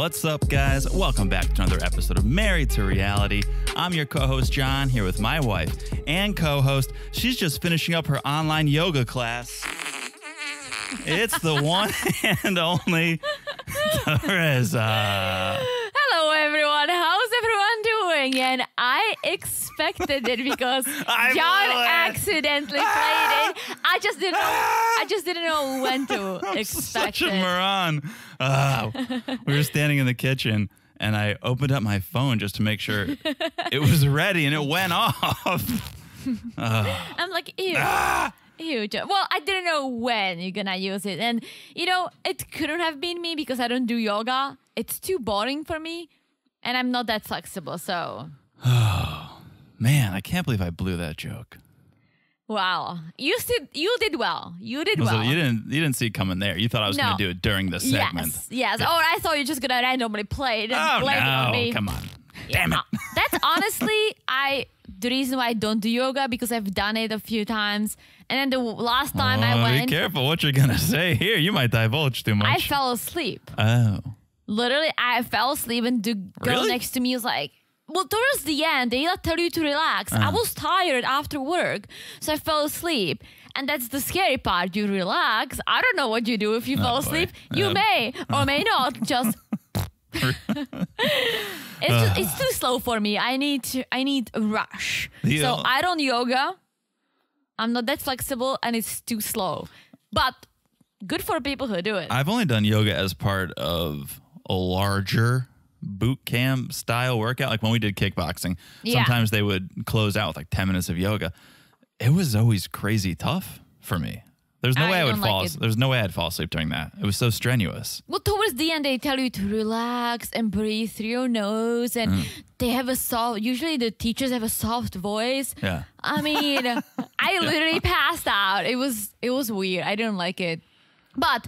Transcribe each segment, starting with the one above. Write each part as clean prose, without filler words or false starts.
What's up, guys? Welcome back to another episode of Married to Reality. I'm your co-host, John, here with my wife and co-host. She's just finishing up her online yoga class. It's the one and only Teresa. Hello, everyone. How's everyone doing? And I expected it because John accidentally played it. I just didn't know when to expect Such a moron. We were standing in the kitchen, and I opened up my phone just to make sure it was ready, and it went off. I'm like, ew. Ew. Well, I didn't know when you're gonna use it. And, you know, it couldn't have been me because I don't do yoga. It's too boring for me, and I'm not that flexible, so. Oh, man, I can't believe I blew that joke. Wow. You did well. You did well. You didn't see it coming there. You thought I was going to do it during the segment. Yes. Yeah. Or I thought you were just going to randomly play it and blame it on me. Come on. Damn it. That's honestly, the reason why I don't do yoga, because I've done it a few times. And then the last time I went. Be careful what you're going to say here. You might divulge too much. I fell asleep. Oh. Literally, I fell asleep, and the girl next to me was like, well, towards the end, they tell you to relax. I was tired after work, so I fell asleep. And that's the scary part. You relax. I don't know what you do if you fall asleep. You may or may not just... it's too slow for me. I need a rush. So I don't yoga. I'm not that flexible, and it's too slow. But good for people who do it. I've only done yoga as part of a larger boot camp style workout. Like when we did kickboxing, sometimes they would close out with like 10 minutes of yoga. It was always crazy tough for me. There's no way I would fall. There's no way I'd fall asleep during that. It was so strenuous. Well, towards the end, they tell you to relax and breathe through your nose, and they have usually the teachers have a soft voice. Yeah. I mean, I literally passed out. It was weird. I didn't like it. But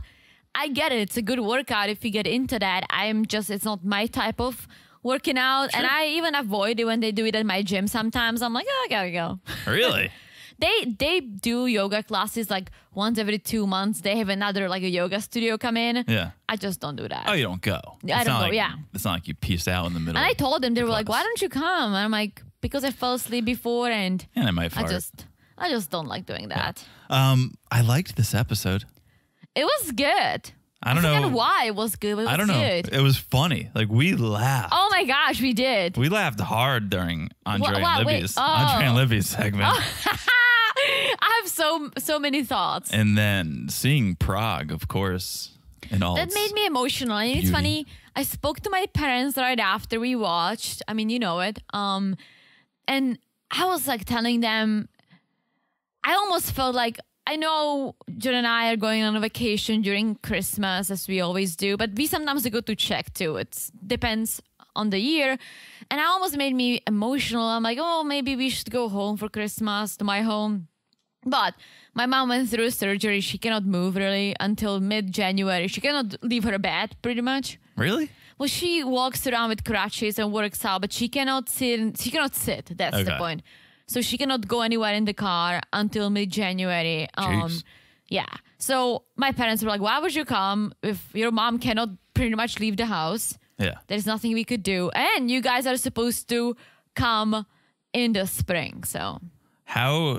I get it. It's a good workout if you get into that. It's not my type of working out. Sure. And I even avoid it when they do it at my gym sometimes. I'm like, I gotta go. Really? They do yoga classes like once every 2 months. They have another like a yoga studio come in. Yeah. I just don't do that. Oh, you don't go? I don't go, yeah. It's not like you piece out in the middle. And I told them, they were like, why don't you come? And I'm like, because I fell asleep before, and I might fart. I just don't like doing that. Yeah. I liked this episode. It was good. I don't know why it was good. But it was I don't know. Good. It was funny. Like we laughed. Oh my gosh, we did. We laughed hard during Andrei and Libby's segment. I have so many thoughts. And then seeing Prague, of course, and all that made me emotional. And it's funny. I spoke to my parents right after we watched. I mean, you know it. And I was like telling them, I almost felt like, I know John and I are going on a vacation during Christmas, as we always do, but we sometimes go to Czech too. It depends on the year. And it almost made me emotional. I'm like, oh, maybe we should go home for Christmas, to my home. But my mom went through surgery. She cannot move really until mid-January. She cannot leave her bed pretty much. Really? Well, she walks around with crutches and works out, but she cannot sit. That's the point. So she cannot go anywhere in the car until mid-January. Yeah. So my parents were like, why would you come if your mom cannot pretty much leave the house? Yeah. There's nothing we could do. And you guys are supposed to come in the spring. So how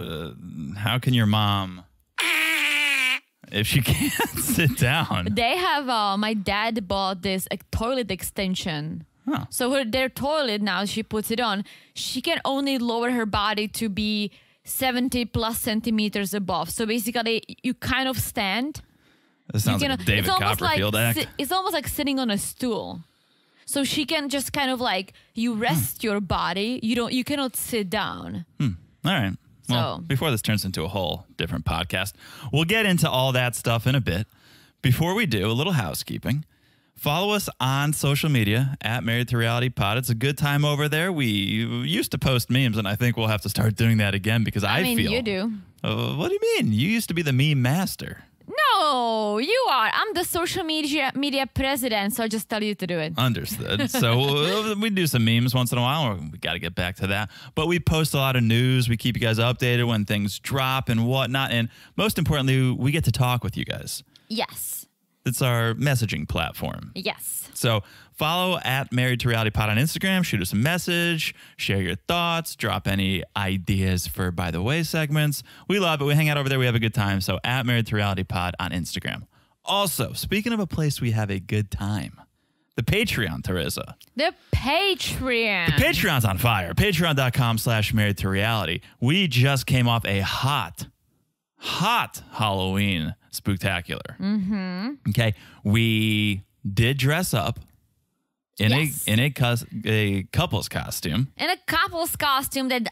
can your mom, if she can't sit down? They have, my dad bought this toilet extension. Huh. So their toilet now, she puts it on. She can only lower her body to be 70 plus centimeters above. So basically, you kind of stand. That sounds like a David Copperfield act. It's almost like sitting on a stool. So she can just kind of like, you rest your body. You cannot sit down. All right. Well, before this turns into a whole different podcast, we'll get into all that stuff in a bit. Before we do, a little housekeeping. Follow us on social media at Married to Reality Pod. It's a good time over there. We used to post memes, and I think we'll have to start doing that again because I feel... you do. What do you mean? You used to be the meme master. No, you are. I'm the social media president, so I just tell you to do it. Understood. So we do some memes once in a while. We got to get back to that. But we post a lot of news. We keep you guys updated when things drop and whatnot. And most importantly, we get to talk with you guys. Yes. It's our messaging platform. Yes. So follow at Married to Reality Pod on Instagram. Shoot us a message. Share your thoughts. Drop any ideas for By the Way segments. We love it. We hang out over there. We have a good time. So at Married to Reality Pod on Instagram. Also, speaking of a place we have a good time, the Patreon, Teresa. The Patreon. The Patreon's on fire. Patreon.com/Married to Reality. We just came off a hot Halloween spooktacular. Mm-hmm. Okay. We did dress up in a couple's costume. In a couple's costume that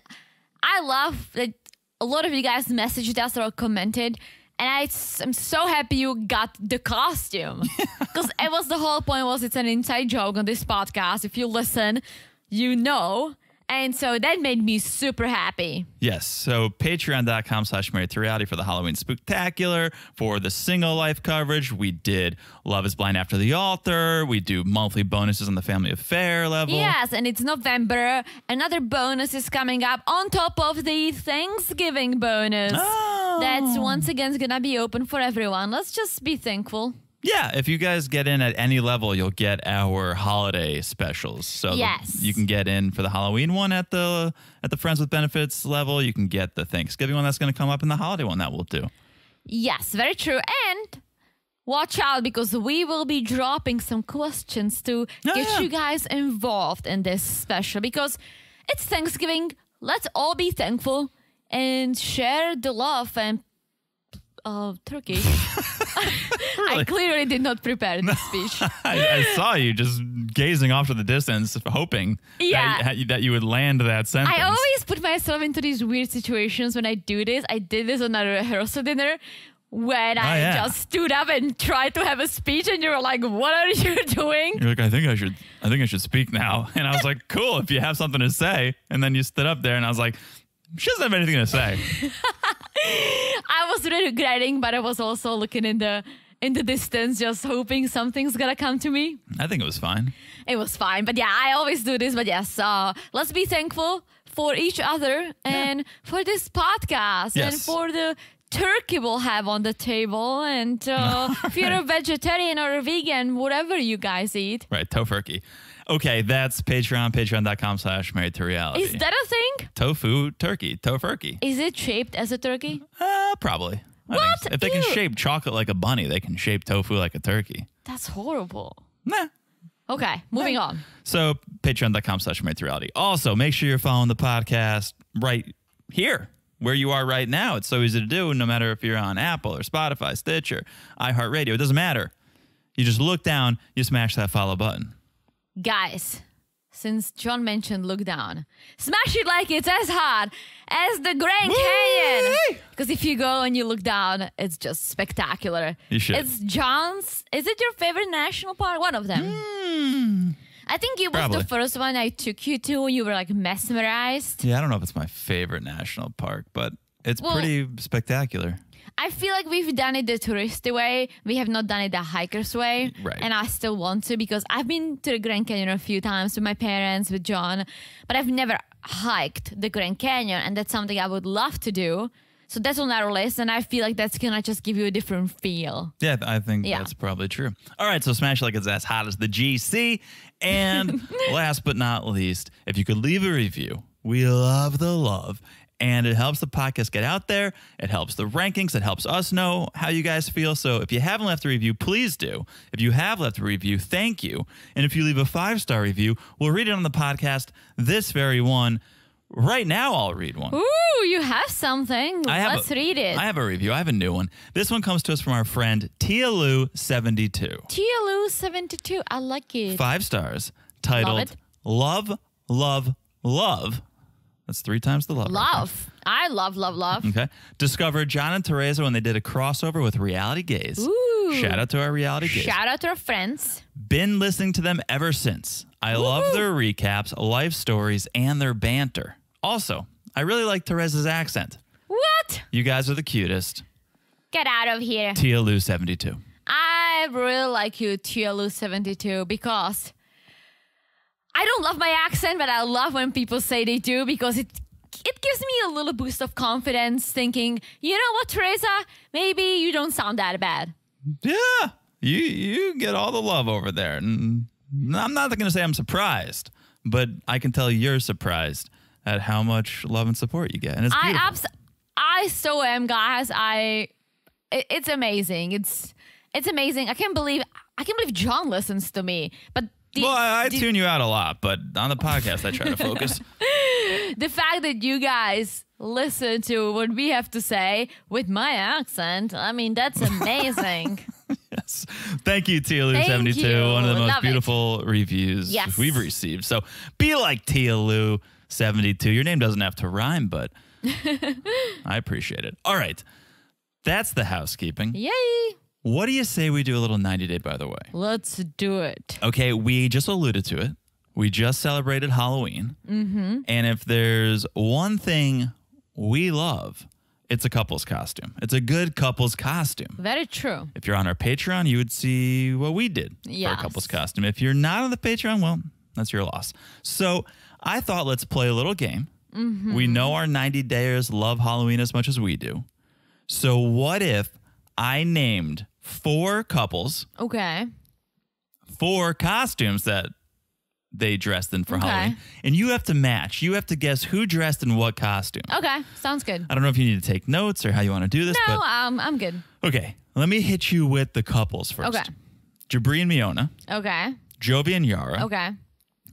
I love, that a lot of you guys messaged us or commented. And I'm so happy you got the costume. Because it was the whole point was it's an inside joke on this podcast. If you listen, you know. And so that made me super happy. Yes. So patreon.com/Married to Reality for the Halloween Spooktacular. For the single life coverage, we did Love is Blind After the Altar. We do monthly bonuses on the Family Affair level. Yes, and it's November. Another bonus is coming up on top of the Thanksgiving bonus. Oh. That's once again going to be open for everyone. Let's just be thankful. Yeah, if you guys get in at any level, you'll get our holiday specials. So yes. You can get in for the Halloween one at the Friends with Benefits level. You can get the Thanksgiving one that's going to come up and the holiday one that we'll do. Yes, very true. And watch out because we will be dropping some questions to get you guys involved in this special because it's Thanksgiving. Let's all be thankful and share the love and turkey. Really? I clearly did not prepare this speech. I saw you just gazing off to the distance, hoping that you would land that sentence. I always put myself into these weird situations when I do this. I did this on a rehearsal dinner when I just stood up and tried to have a speech, and you were like, "What are you doing?" You're like, "I think I should speak now." And I was like, "Cool, if you have something to say." And then you stood up there, and I was like, "She doesn't have anything to say." I was regretting, but I was also looking in the distance, just hoping something's gonna come to me. I think it was fine. It was fine, but yeah, I always do this. But yes, let's be thankful for each other and for this podcast and for the turkey we'll have on the table. And if you're a vegetarian or a vegan, whatever you guys eat. Right, tofurkey. Okay, that's patreon.com/Married to Reality. Is that a thing? Tofu turkey, tofurkey. Is it shaped as a turkey? Probably. What? I think so. If they can shape chocolate like a bunny, they can shape tofu like a turkey. That's horrible. Nah. Okay, moving on. So patreon.com/Married to Reality. Also, make sure you're following the podcast right here, where you are right now. It's so easy to do, no matter if you're on Apple or Spotify, Stitcher, iHeartRadio. It doesn't matter. You just look down, you smash that follow button. Guys, since John mentioned look down, smash it like it's as hard as the Grand Canyon. Because if you go and you look down, it's just spectacular. You should. It's John's. Is it your favorite national park? One of them. I think it was the first one I took you to. You were like mesmerized. Yeah, I don't know if it's my favorite national park, but it's pretty spectacular. I feel like we've done it the touristy way. We have not done it the hiker's way. Right. And I still want to because I've been to the Grand Canyon a few times with my parents, with John, but I've never hiked the Grand Canyon. And that's something I would love to do. So that's on our list. And I feel like that's going to just give you a different feel. Yeah, I think that's probably true. All right. So smash like it's as hot as the GC. And last but not least, if you could leave a review, we love the love. And it helps the podcast get out there. It helps the rankings. It helps us know how you guys feel. So if you haven't left a review, please do. If you have left a review, thank you. And if you leave a 5-star review, we'll read it on the podcast, this very one. Right now, I'll read one. Ooh, you have something. Let's read it. I have a review. I have a new one. This one comes to us from our friend TiaLou72. TiaLou72. I like it. 5 stars. Titled Love, Love, Love. That's 3 times the love. Love. I love, love, love. Okay. Discovered John and Teresa when they did a crossover with Reality Gaze. Ooh. Shout out to our Reality Gaze. Shout out to our friends. Been listening to them ever since. I love their recaps, life stories, and their banter. Also, I really like Teresa's accent. What? You guys are the cutest. Get out of here. TiaLou72. I really like you, TiaLou72, because I don't love my accent, but I love when people say they do because it gives me a little boost of confidence thinking, you know what, Teresa? Maybe you don't sound that bad. Yeah. You get all the love over there. And I'm not going to say I'm surprised, but I can tell you're surprised at how much love and support you get. And it's beautiful. I so am, guys. It's amazing. It's amazing. I can't believe John listens to me. But I tune you out a lot, but on the podcast I try to focus. The fact that you guys listen to what we have to say with my accent, I mean, that's amazing. Yes. Thank you, TiaLou72. One of the most beautiful reviews we've received. So be like TiaLou72. Your name doesn't have to rhyme, but I appreciate it. All right. That's the housekeeping. Yay. What do you say we do a little 90-day, by the way? Let's do it. Okay, we just alluded to it. We just celebrated Halloween. Mm-hmm. And if there's one thing we love, it's a couple's costume. It's a good couple's costume. Very true. If you're on our Patreon, you would see what we did for a couple's costume. If you're not on the Patreon, well, that's your loss. So I thought let's play a little game. Mm-hmm. We know our 90-dayers love Halloween as much as we do. So what if I named 4 couples. Okay. 4 costumes that they dressed in for Halloween. And you have to match. You have to guess who dressed in what costume. Okay. Sounds good. I don't know if you need to take notes or how you want to do this. No, I'm good. Okay. Let me hit you with the couples first. Okay. Jabri and Miona. Okay. Jovi and Yara. Okay.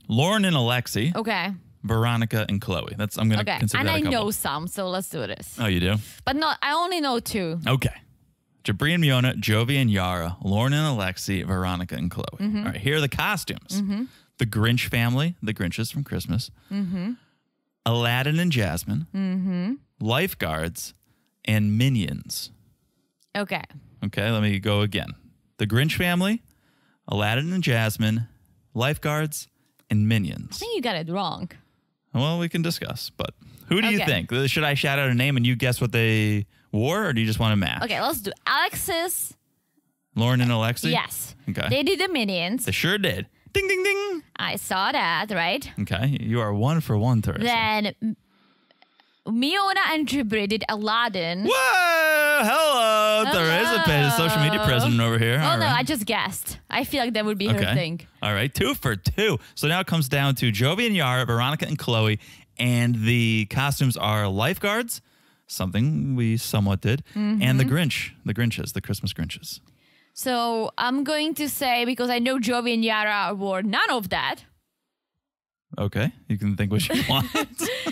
Lauren and Alexi. Okay. Veronica and Chloe. I'm going to consider and that a couple. I know some, so let's do this. Oh, you do? But no, I only know 2. Okay. Jabri and Miona, Jovi and Yara, Lauren and Alexi, Veronica and Chloe. Mm-hmm. All right, here are the costumes. Mm-hmm. The Grinch family, the Grinches from Christmas. Mm-hmm. Aladdin and Jasmine. Mm-hmm. Lifeguards and Minions. Okay. Okay, let me go again. The Grinch family, Aladdin and Jasmine, Lifeguards, and Minions. I think you got it wrong. Well, we can discuss, but who do you think? Should I shout out a name and you guess what they wore, or do you just want to match? Okay, let's do Alexis. Lauren and Alexi? Yes. Okay. They did the Minions. They sure did. Ding, ding, ding. I saw that, right? Okay, you are 1 for 1, Teresa. Then Miona and Jabri did Aladdin. Whoa! Hello! Teresa, social media president over here. Oh, no, I just guessed. I feel like that would be her thing. All right, 2 for 2. So now it comes down to Jovi and Yara, Veronica and Chloe, and the costumes are lifeguards, something we somewhat did, and the Grinches, the Christmas Grinches. So I'm going to say, because I know Jovi and Yara wore none of that. Okay, you can think what you want.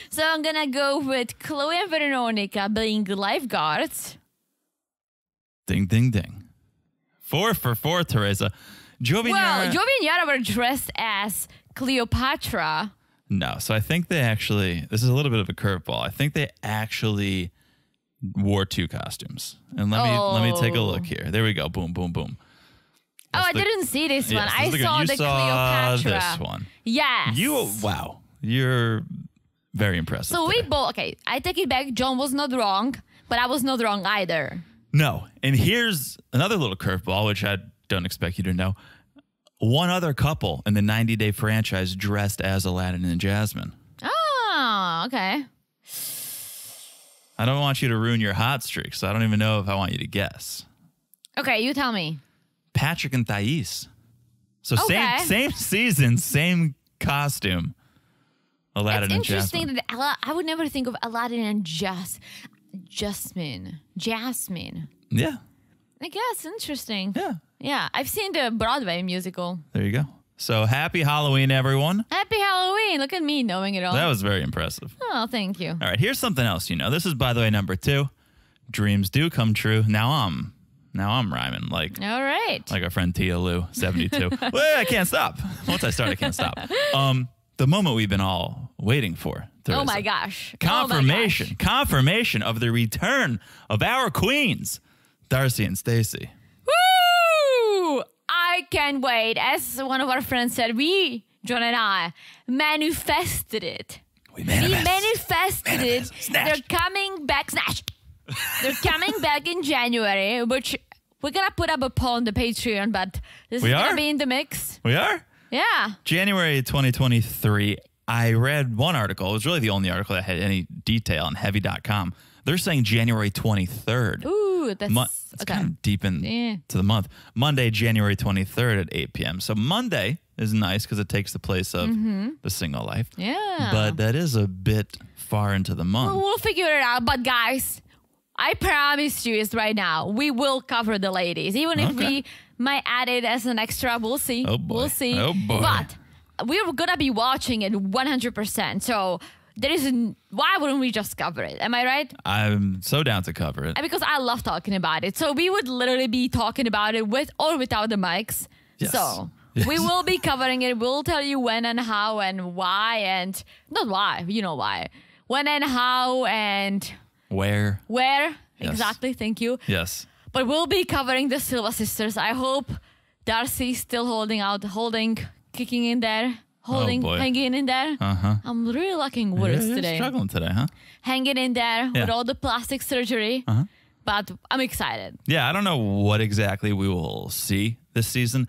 So I'm going to go with Chloe and Veronica being lifeguards. Ding, ding, ding. 4 for 4, Teresa. Jovi and Yara were dressed as Cleopatra. No, so I think they actually, this is a little bit of a curveball. I think they actually wore 2 costumes. And let me take a look here. There we go. Boom, boom, boom. I didn't see this one. I saw the Cleopatra. This one. Yes. Wow. You're very impressive. So we both, I take it back. John was not wrong, but I was not wrong either. No. And here's another little curveball, which I don't expect you to know. One other couple in the 90-day franchise dressed as Aladdin and Jasmine. Oh, okay. I don't want you to ruin your hot streak, so I don't even know if I want you to guess. Okay, you tell me. Patrick and Thais. So same season, same costume. Aladdin and Jasmine. It's interesting that I would never think of Aladdin and Jasmine. Yeah. I guess interesting. Yeah. Yeah, I've seen the Broadway musical. There you go. So happy Halloween, everyone. Happy Halloween. Look at me knowing it all. That was very impressive. Oh, thank you. All right, here's something else you know. This is, by the way, number 2. Dreams do come true. Now I'm rhyming like all right, like our friend TiaLou72. Well, I can't stop. Once I start, I can't stop. The moment we've been all waiting for. Teresa. Oh my gosh. Confirmation of the return of our queens, Darcy and Stacy. Woo! I can't wait. As one of our friends said, John and I, manifested it. We manifested it. Snatch. They're coming back. Snatch. They're coming back in January, which we're going to put up a poll on the Patreon, but this is going to be in the mix. We are? Yeah. January 2023, I read one article. It was really the only article that had any detail on heavy.com. They're saying January 23rd. Ooh, Ooh, that's it's kind of deep into the month. Monday, January 23rd at 8 p.m. So Monday is nice because it takes the place of the single life. Yeah. But that is a bit far into the month. We'll figure it out. But guys, I promise you is right now, we will cover the ladies. Even if we might add it as an extra, we'll see. Oh boy. We'll see. Oh boy. But we're going to be watching it 100%. So why wouldn't we just cover it? Am I right? I'm so down to cover it. Because I love talking about it. So we would literally be talking about it with or without the mics. Yes. So Yes. we will be covering it. We'll tell you when and how and why and not why, you know why. When and how and Where? where. Yes. Exactly. Thank you. Yes. But we'll be covering the Silva sisters. I hope Darcy's still kicking in there. Hanging in there. I'm really lacking words You're today. struggling today, huh? Hanging in there with all the plastic surgery. But I'm excited. Yeah, I don't know what exactly we will see this season.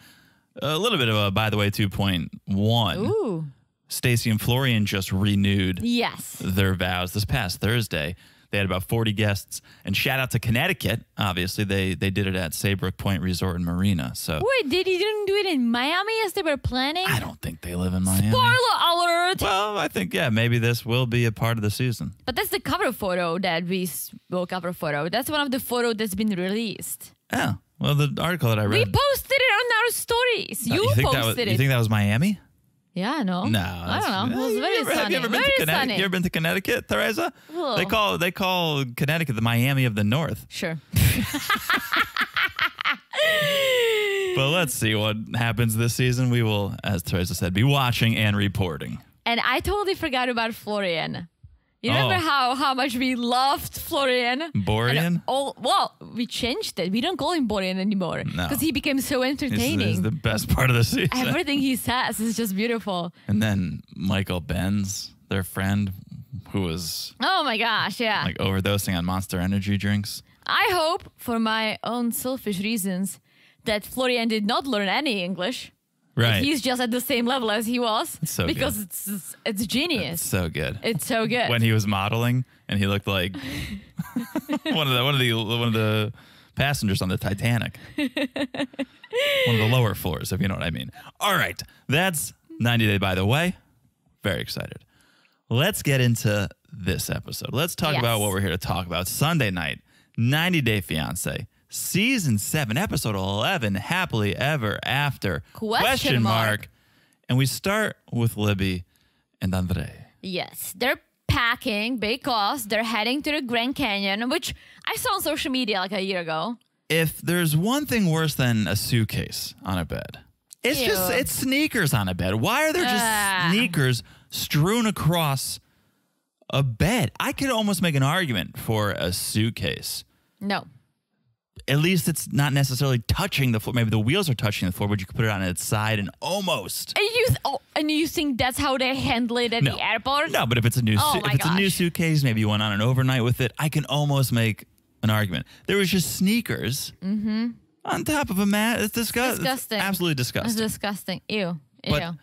A little bit of a, by the way, 2.1. Ooh. Stacey and Florian just renewed Yes. their vows this past Thursday. They had about 40 guests. And shout out to Connecticut. Obviously, they did it at Saybrook Point Resort and Marina. So Wait, they didn't do it in Miami as they were planning? I don't think they live in Miami. Spoiler alert! Well, I think, maybe this will be a part of the season. But that's the cover photo that we will cover photo. That's one of the photos that's been released. Oh, well, the article that I read. We posted it on our stories. You posted it. You think that was Miami? Yeah, no. No, I don't know. It was very sunny. Have you ever been very to Connecticut? sunny. You ever been to Connecticut, Teresa? Ugh. They call Connecticut the Miami of the North. Sure. But let's see what happens this season. We will, as Teresa said, be watching and reporting. And I totally forgot about Florian. You remember how much we loved Florian? Borian? Well, we changed it. We don't call him Borian anymore. No. Because he became so entertaining. This is the best part of the season. Everything he says is just beautiful. And then Michael Benz, their friend, who was Oh my gosh, yeah. like overdosing on Monster Energy drinks. I hope, for my own selfish reasons, that Florian did not learn any English. Right. He's just at the same level as he was. It's so because good. it's genius. It's so good. It's so good. When he was modeling and he looked like one of the passengers on the Titanic. One of the lower floors, if you know what I mean. All right. That's 90 Day by the way. Very excited. Let's get into this episode. Let's talk about what we're here to talk about. Sunday night, 90 Day Fiancé. Season 7, episode 11, Happily Ever After. Question mark. And we start with Libby and Andrei. Yes, they're packing because they're heading to the Grand Canyon, which I saw on social media like a year ago. If there's one thing worse than a suitcase on a bed, it's sneakers on a bed. Why are there just sneakers strewn across a bed? I could almost make an argument for a suitcase. No. At least it's not necessarily touching the floor. Maybe the wheels are touching the floor, but you could put it on its side and almost. And you think that's how they handle it at the airport? No, but if it's a new new suitcase, maybe you went on an overnight with it, I can almost make an argument. There was just sneakers on top of a mat. It's disgusting. It's absolutely disgusting. It's disgusting. Ew. But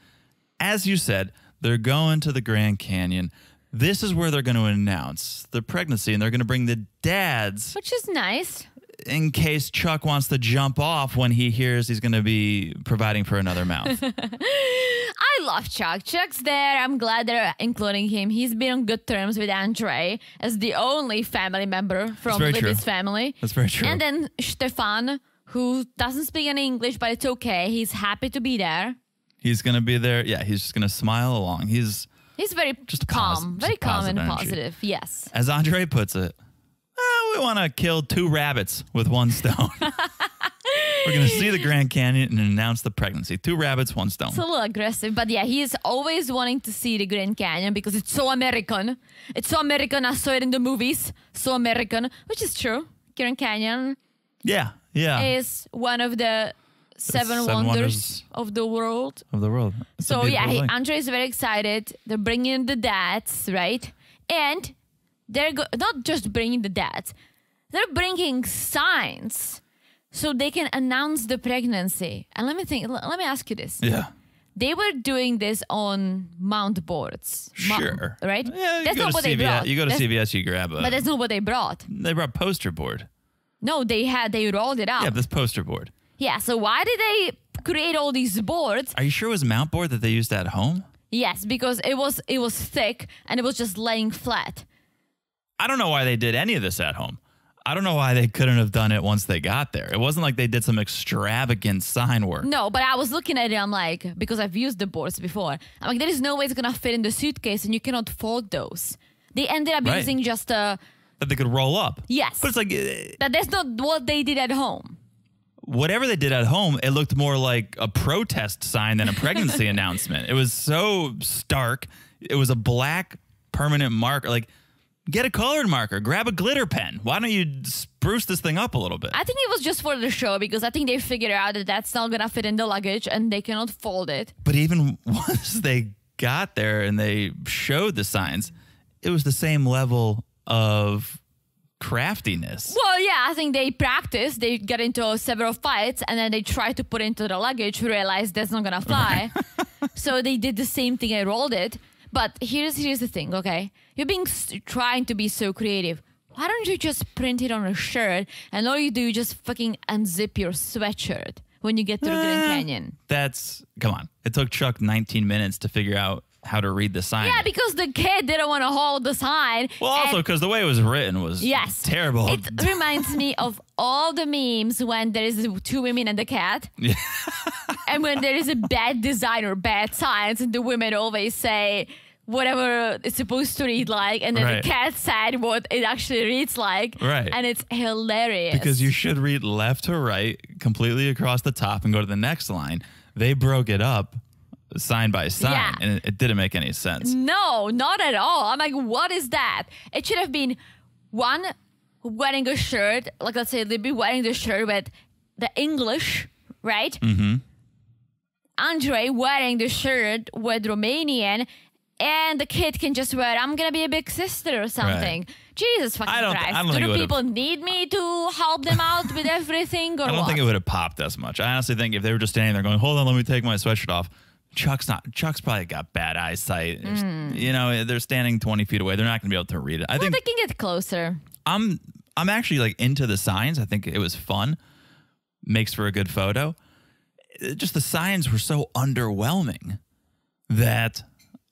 as you said, they're going to the Grand Canyon. This is where they're going to announce the pregnancy, and they're going to bring the dads. Which is nice. In case Chuck wants to jump off when he hears he's going to be providing for another mouth. I love Chuck. Chuck's there. I'm glad they're including him. He's been on good terms with Andrei as the only family member from Libby's family. That's very true. And then Stefan, who doesn't speak any English, but it's okay. He's happy to be there. He's going to be there. Yeah, he's just going to smile along. He's very calm. Very calm and positive. Yes. As Andrei puts it, we want to kill 2 rabbits with 1 stone. We're going to see the Grand Canyon and announce the pregnancy. 2 rabbits, 1 stone. It's a little aggressive, but yeah, he is always wanting to see the Grand Canyon because it's so American. It's so American. I saw it in the movies. So American, which is true. Grand Canyon. Yeah. Is one of the seven wonders of the world. So Andrei is very excited. They're bringing the dads, right? And they're not just bringing the dads. They're bringing signs so they can announce the pregnancy. And let me ask you this. Yeah. They were doing this on mount boards. Sure. Right? Yeah, that's not what they brought. You go to CVS, you grab a... But that's not what they brought. They brought poster board. No, they rolled it up. Yeah, this poster board. Yeah, so why did they create all these boards? Are you sure it was a mount board that they used at home? Yes, because it was thick and it was just laying flat. I don't know why they did any of this at home. I don't know why they couldn't have done it once they got there. It wasn't like they did some extravagant sign work. No, but I was looking at it, I'm like, because I've used the boards before, I'm like, there is no way it's going to fit in the suitcase and you cannot fold those. They ended up using just a... That they could roll up. Yes. But it's like... That's not what they did at home. Whatever they did at home, it looked more like a protest sign than a pregnancy announcement. It was so stark. It was a black permanent marker. Like, get a colored marker. Grab a glitter pen. Why don't you spruce this thing up a little bit? I think it was just for the show because I think they figured out that that's not going to fit in the luggage and they cannot fold it. But even once they got there and they showed the signs, it was the same level of craftiness. Well, yeah, I think they practiced. They got into several fights and then they tried to put it into the luggage, realized that's not going to fly. So they did the same thing and rolled it. But here's the thing, okay? You're trying to be so creative. Why don't you just print it on a shirt and all you do is just fucking unzip your sweatshirt when you get to the Grand Canyon? Come on. It took Chuck 19 minutes to figure out how to read the sign. Yeah, because the kid didn't want to hold the sign. Well, also because the way it was written was terrible. It reminds me of all the memes when there is two women and a cat. Yeah. And when there is a bad design or bad signs and the women always say whatever it's supposed to read like, and then the cat said what it actually reads like. Right. And it's hilarious. Because you should read left to right, completely across the top and go to the next line. They broke it up sign by sign, and it didn't make any sense. No, not at all. I'm like, what is that? It should have been one wearing a shirt, like let's say Libby wearing the shirt with the English, right? Mm-hmm. Andrei wearing the shirt with Romanian, and the kid can just wear, I'm going to be a big sister or something. Right. Jesus fucking Christ. Do the people need me to help them out with everything or what? I don't think it would have popped as much. I honestly think if they were just standing there going, hold on, let me take my sweatshirt off. Chuck's probably got bad eyesight. You know, they're standing 20 feet away. They're not going to be able to read it. I think they can get closer. I'm actually like into the signs. I think it was fun. Makes for a good photo. Just the signs were so underwhelming that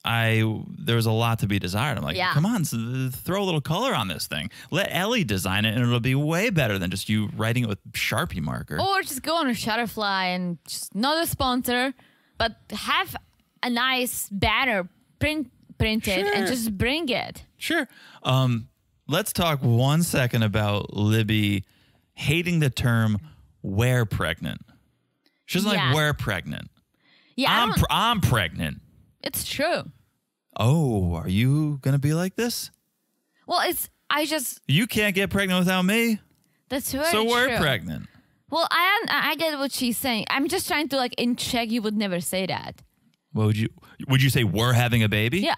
there was a lot to be desired. I'm like, come on, throw a little color on this thing. Let Ellie design it and it'll be way better than just you writing it with Sharpie marker. Or just go on a Shutterfly and just not a sponsor, but have a nice banner printed and just bring it. Sure. Let's talk 1 second about Libby hating the term "we're pregnant." She doesn't like "we're pregnant." Yeah, I'm pregnant. It's true. Oh, are you gonna be like this? Well, you can't get pregnant without me. That's very true. So we're pregnant. Well, I get what she's saying. I'm just trying to, like, in check, you would never say that. What would you say we're having a baby? Yeah.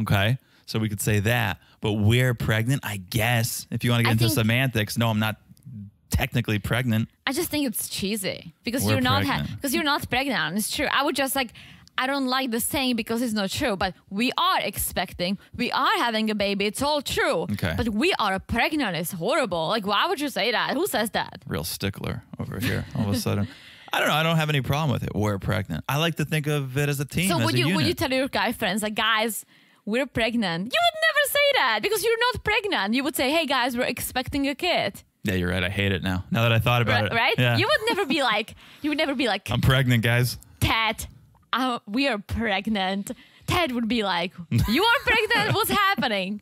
Okay. So we could say that, but we're pregnant, I guess. If you want to get into semantics, no, I'm not technically pregnant. I just think it's cheesy because you're not pregnant. It's true. I would just I don't like the saying because it's not true, but we are expecting, we are having a baby. It's all true. Okay. But we are pregnant. It's horrible. Like, why would you say that? Who says that? Real stickler over here. All of a sudden. I don't know. I don't have any problem with it. We're pregnant. I like to think of it as a team. So would you tell your guy friends, like, guys, we're pregnant? You would never say that because you're not pregnant. You would say, hey guys, we're expecting a kid. Yeah, you're right. I hate it now. Now that I thought about it. Right? Yeah. You would never be like, I'm pregnant, guys. Ted, we are pregnant. Ted would be like, you are pregnant? What's happening?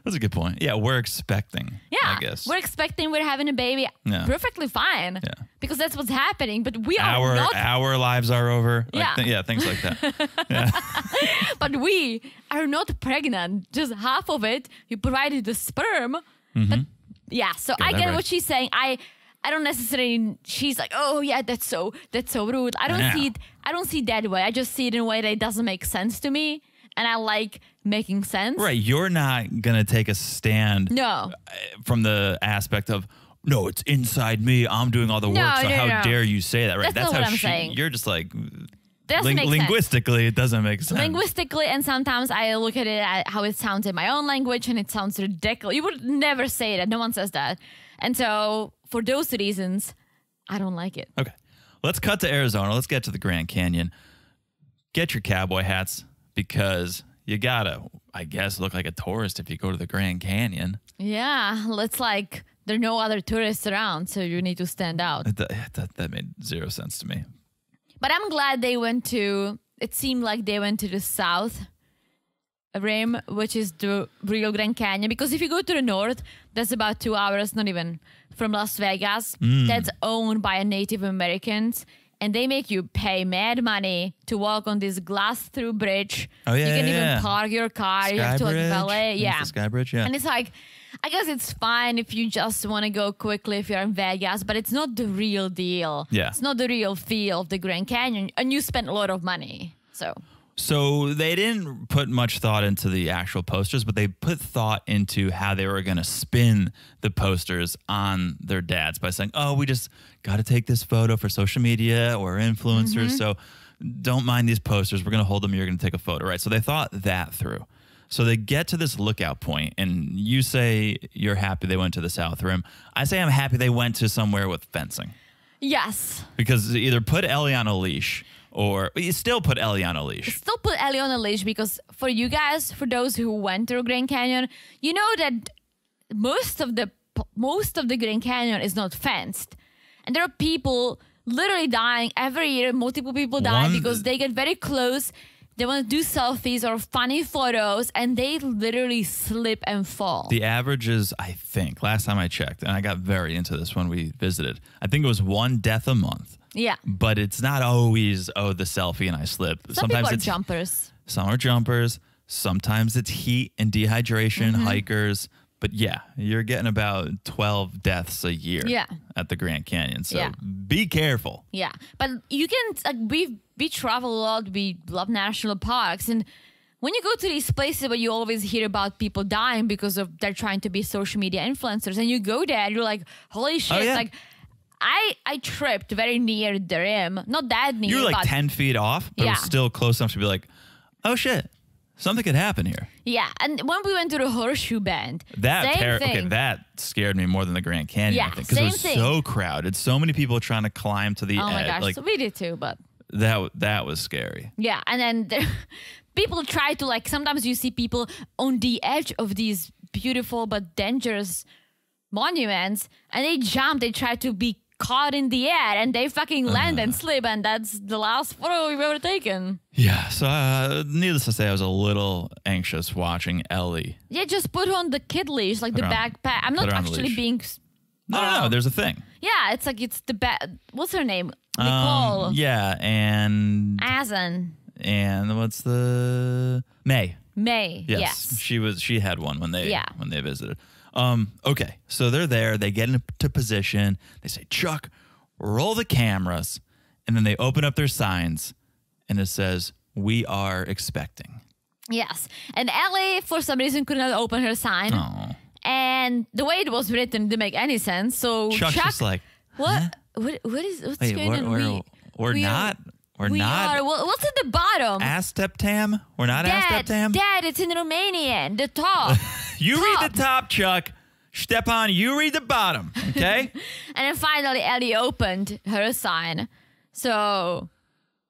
That's a good point. Yeah, we're expecting. Yeah, I guess. We're expecting we're having a baby. Yeah. Perfectly fine. Yeah. Because that's what's happening. But we are not. Our lives are over. Like, things like that. Yeah. But we are not pregnant. Just half of it. You provided the sperm. Mm-hmm. But yeah, so I get what she's saying. I don't necessarily. She's like, oh yeah, that's so rude. I don't see it. I don't see it that way. I just see it in a way that it doesn't make sense to me, and I like making sense. Right. You're not gonna take a stand. No. From the aspect of, no, it's inside me. I'm doing all the work. So how dare you say that? Right. That's not what I'm saying. You're just like. Linguistically, it doesn't make sense. Linguistically, and sometimes I look at it at how it sounds in my own language, and it sounds ridiculous. You would never say that. No one says that. And so for those reasons, I don't like it. Okay. Let's cut to Arizona. Let's get to the Grand Canyon. Get your cowboy hats because you gotta, I guess, look like a tourist if you go to the Grand Canyon. Yeah, it's like there are no other tourists around, so you need to stand out. That made zero sense to me. But I'm glad they went to, it seemed like they went to the south rim, which is the real Grand Canyon. Because if you go to the north, that's about 2 hours, not even, from Las Vegas. That's owned by Native Americans. And they make you pay mad money to walk on this glass-through bridge. Oh, yeah, you can yeah, even park your car. Sky you have to like Bridge? valet. Yeah. It's the Sky Bridge, yeah. And it's like, I guess it's fine if you just want to go quickly if you're in Vegas, but it's not the real deal. Yeah. It's not the real feel of the Grand Canyon. And you spent a lot of money. So they didn't put much thought into the actual posters, but they put thought into how they were going to spin the posters on their dads by saying, oh, we just got to take this photo for social media or influencers. So don't mind these posters. We're going to hold them. You're going to take a photo, right? So they thought that through. So they get to this lookout point, and you say you're happy they went to the South Rim. I say I'm happy they went to somewhere with fencing. Yes. Because either put Ellie on a leash or you still put Ellie on a leash. Still put Ellie on a leash because for you guys, for those who went to Grand Canyon, you know that most of the Grand Canyon is not fenced. And there are people literally dying every year. Multiple people die because they get very close. They want to do selfies or funny photos, and they literally slip and fall. The average is, I think, last time I checked, and I got very into this when we visited, I think it was 1 death a month. Yeah. But it's not always, oh, the selfie and I slip. Sometimes people are jumpers. Some are jumpers. Sometimes it's heat and dehydration, hikers. But yeah, you're getting about 12 deaths a year at the Grand Canyon. So be careful. Yeah. But you can, we travel a lot. We love national parks. And when you go to these places where you always hear about people dying because of they're trying to be social media influencers, and you go there, you're like, holy shit. Oh, yeah. Like, I tripped very near the rim. Not that near. You were like 10 feet off, but it was still close enough to be like, oh shit, something could happen here. Yeah, and when we went to the Horseshoe Bend, that scared me more than the Grand Canyon. Yeah, I think, because it was so crowded, so many people trying to climb to the edge. Oh my gosh, like, so we did too, but that was scary. Yeah, and then people try to sometimes you see people on the edge of these beautiful but dangerous monuments, and they jump. They try to be caught in the air, and they fucking land and slip, and that's the last photo we've ever taken. Yeah, so needless to say, I was a little anxious watching Ellie. Yeah, just put on the kid leash, the backpack. I'm not actually being... No, there's a thing. Yeah, it's what's her name? Nicole. Yeah, and... Asen. And what's the... May. Yes. She had one when they visited. Okay, so they're there. They get into position. They say, Chuck, roll the cameras. And then they open up their signs, and it says, we are expecting. Yes. And Ellie, for some reason, could not open her sign. Oh. And the way it was written didn't make any sense. So Chuck's just like, what? Huh? What's going on? We're not. What's at the bottom? Asteptam? We're not Asteptam? Dad, it's in Romanian. The top. Read the top, Chuck. Stepan, you read the bottom, okay? And then finally, Ellie opened her sign. So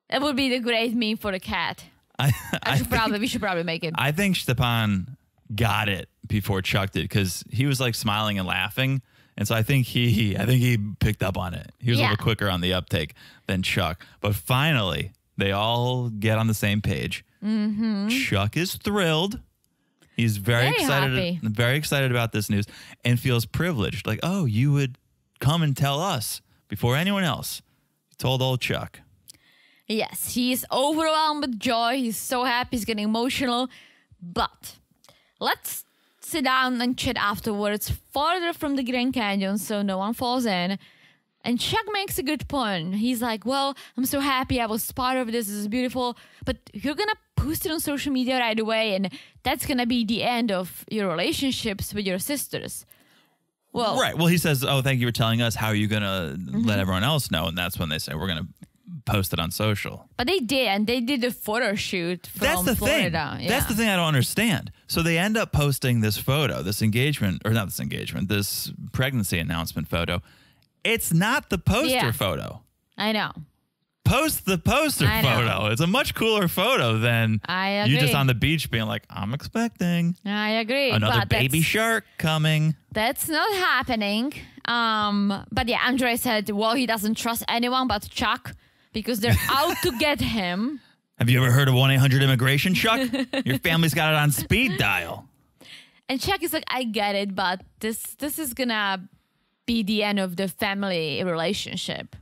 it would be the great meme for the cat. We should probably make it. I think Stepan got it before Chuck did, because he was smiling and laughing. And so I think he picked up on it. He was a little quicker on the uptake than Chuck. But finally, they all get on the same page. Chuck is thrilled. He's very excited about this news and feels privileged. Like, oh, you would come and tell us before anyone else. He told old Chuck. Yes, he's overwhelmed with joy. He's so happy. He's getting emotional. But let's sit down and chat afterwards, farther from the Grand Canyon so no one falls in. And Chuck makes a good point. He's like, well, I'm so happy I was part of this. This is beautiful. But you're going to post it on social media right away, and that's going to be the end of your relationships with your sisters. Well, right. Well, he says, oh, thank you for telling us. How are you going to let everyone else know? And that's when they say, we're going to post it on social. But they did, and they did a photo shoot from Florida. Yeah. That's the thing I don't understand. So they end up posting this photo, this pregnancy announcement photo, It's not the poster Yeah. photo. I know. Post the poster photo. It's a much cooler photo than you just on the beach being like, I'm expecting. I agree. Another baby shark coming. That's not happening. But yeah, Andrei said, well, he doesn't trust anyone but Chuck because they're out to get him. Have you ever heard of 1-800-IMMIGRATION, Chuck? Your family's got it on speed dial. And Chuck is like, I get it, but this is gonna be the end of the family relationship.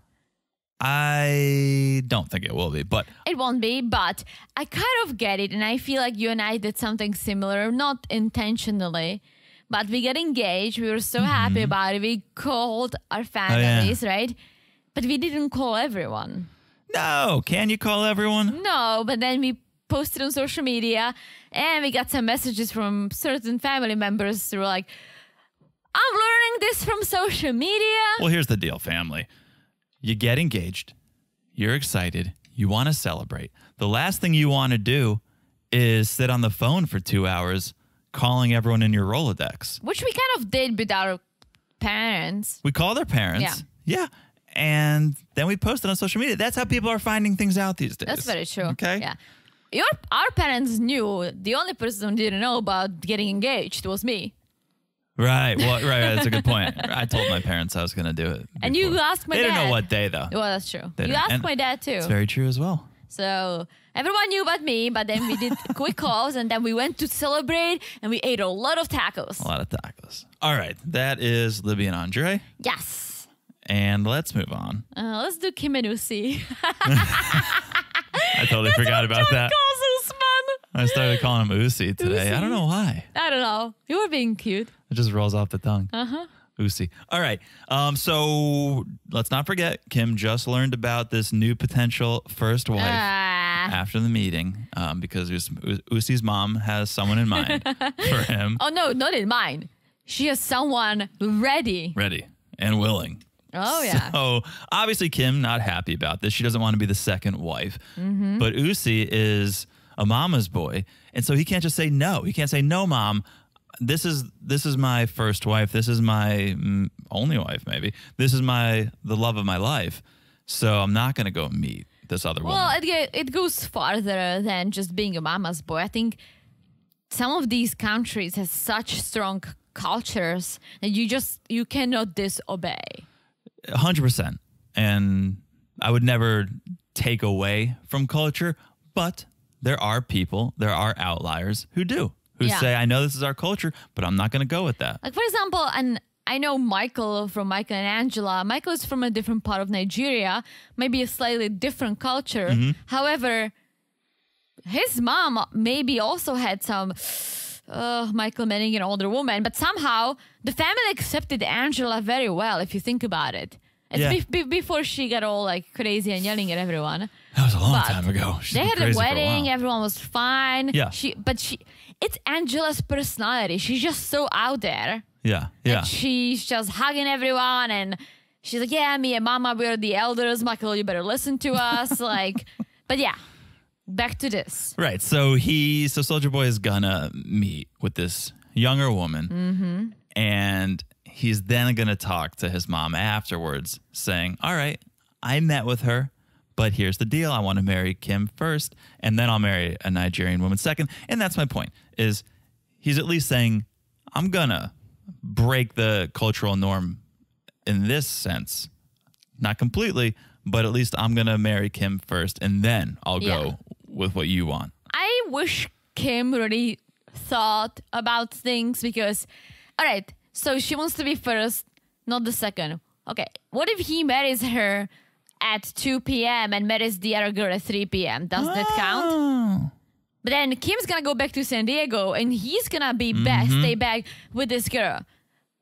I don't think it will be, but... It won't be, but I kind of get it. And I feel like you and I did something similar, not intentionally, but we got engaged. We were so happy about it. We called our families, right? But we didn't call everyone. No. Can you call everyone? No, but then we posted on social media and we got some messages from certain family members who were like, I'm learning this from social media. Well, here's the deal, family. You get engaged, you're excited, you want to celebrate. The last thing you want to do is sit on the phone for 2 hours calling everyone in your Rolodex. Which we kind of did with our parents. We called our parents. Yeah. And then we posted on social media. That's how people are finding things out these days. That's very true. Okay. Yeah. Our parents knew. The only person who didn't know about getting engaged was me. Right. Well, right. That's a good point. I told my parents I was going to do it. And you asked my dad. They didn't know what day, though. Well, that's true. You asked my dad, too. It's very true as well. So everyone knew about me, but then we did quick calls, and then we went to celebrate, and we ate a lot of tacos. A lot of tacos. All right. That is Libby and Andrei. Yes. And let's move on. Let's do Kim and Uzi. I totally forgot about that. I started calling him Uzi today. Uzi. I don't know why. I don't know. You were being cute. It just rolls off the tongue. Uh-huh. Uzi. All right. So let's not forget, Kim just learned about this new potential first wife after the meeting because Uzi's mom has someone in mind for him. Oh, no, not in mind. She has someone ready. Ready and willing. Oh, yeah. So obviously Kim not happy about this. She doesn't want to be the second wife. But Uzi is a mama's boy. And so he can't just say no. He can't say, no, mom, this is my first wife. This is my only wife, maybe. This is the love of my life. So I'm not going to go meet this other woman. Well, it goes farther than just being a mama's boy. I think some of these countries have such strong cultures that you cannot disobey. 100%. And I would never take away from culture, but there are people, there are outliers who do, who say, I know this is our culture, but I'm not going to go with that. Like, for example, and I know Michael from Michael and Angela. Michael is from a different part of Nigeria, maybe a slightly different culture. However, his mom maybe also had some Michael marrying an older woman, but somehow the family accepted Angela very well, if you think about it. It's before she got all like crazy and yelling at everyone. That was a long time ago. They had a wedding. Everyone was fine. Yeah. It's Angela's personality. She's just so out there. Yeah. And she's just hugging everyone, and she's like, "Yeah, me and Mama, we're the elders. Michael, you better listen to us." But yeah, back to this. Right. So Soulja Boy is gonna meet with this younger woman, and he's then going to talk to his mom afterwards saying, all right, I met with her, but here's the deal. I want to marry Kim first, and then I'll marry a Nigerian woman second. And that's my point, is he's at least saying, I'm going to break the cultural norm in this sense. Not completely, but at least I'm going to marry Kim first, and then I'll go with what you want. I wish Kim really thought about things because, all right, so she wants to be first, not the second. Okay, what if he marries her at 2 p.m. and marries the other girl at 3 p.m.? Does that count? But then Kim's going to go back to San Diego and he's going to be stay back with this girl.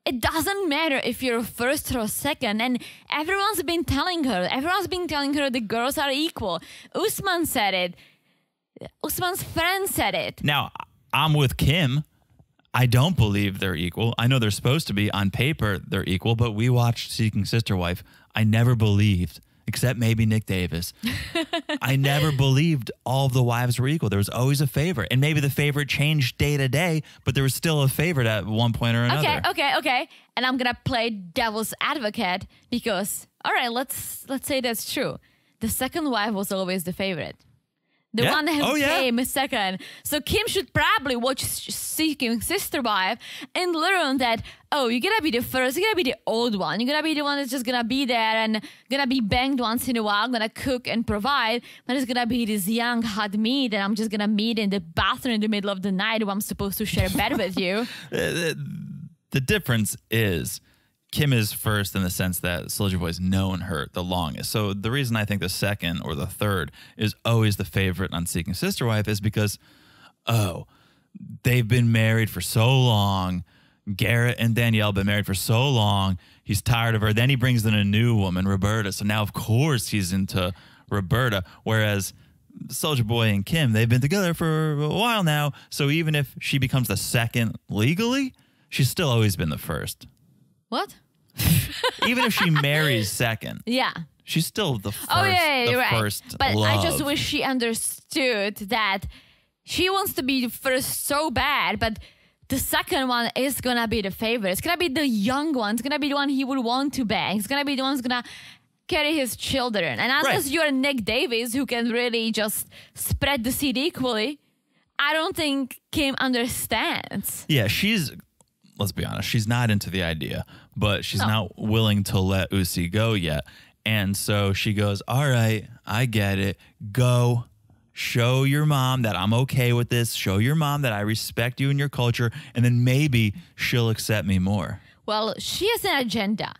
It doesn't matter if you're first or second. And everyone's been telling her the girls are equal. Usman said it. Usman's friend said it. Now, I'm with Kim. I don't believe they're equal. I know they're supposed to be. On paper, they're equal, but we watched Seeking Sister Wife. I never believed except maybe Nick Davis. I never believed all of the wives were equal. There was always a favorite. And maybe the favorite changed day to day, but there was still a favorite at one point or another. Okay. And I'm going to play devil's advocate because, all right, let's say that's true. The second wife was always the favorite. The one who came second. So Kim should probably watch Seeking Sister Wife and learn that, you're going to be the first, you're going to be the old one. You're going to be the one that's just going to be there and going to be banged once in a while, going to cook and provide. But it's going to be this young, hot me that I'm just going to meet in the bathroom in the middle of the night who I'm supposed to share a bed with you. The difference is Kim is first in the sense that Soulja Boy's known her the longest. So the reason I think the second or the third is always the favorite on Seeking Sister Wife is because, they've been married for so long. Garrett and Danielle been married for so long. He's tired of her. Then he brings in a new woman, Roberta. So now, of course, he's into Roberta. Whereas Soulja Boy and Kim, they've been together for a while now. So even if she becomes the second legally, she's still always been the first. What? Even if she marries second. Yeah. She's still the first. You're right. First but love. I just wish she understood that she wants to be the first so bad, but the second one is going to be the favorite. It's going to be the young one. It's going to be the one he would want to bang. It's going to be the one who's going to carry his children. And unless you're Nick Davis who can really just spread the seed equally, I don't think Kim understands. Yeah, let's be honest, she's not into the idea, but she's not willing to let Uzi go yet. And so she goes, all right, I get it. Go show your mom that I'm okay with this. Show your mom that I respect you and your culture. And then maybe she'll accept me more. Well, she has an agenda.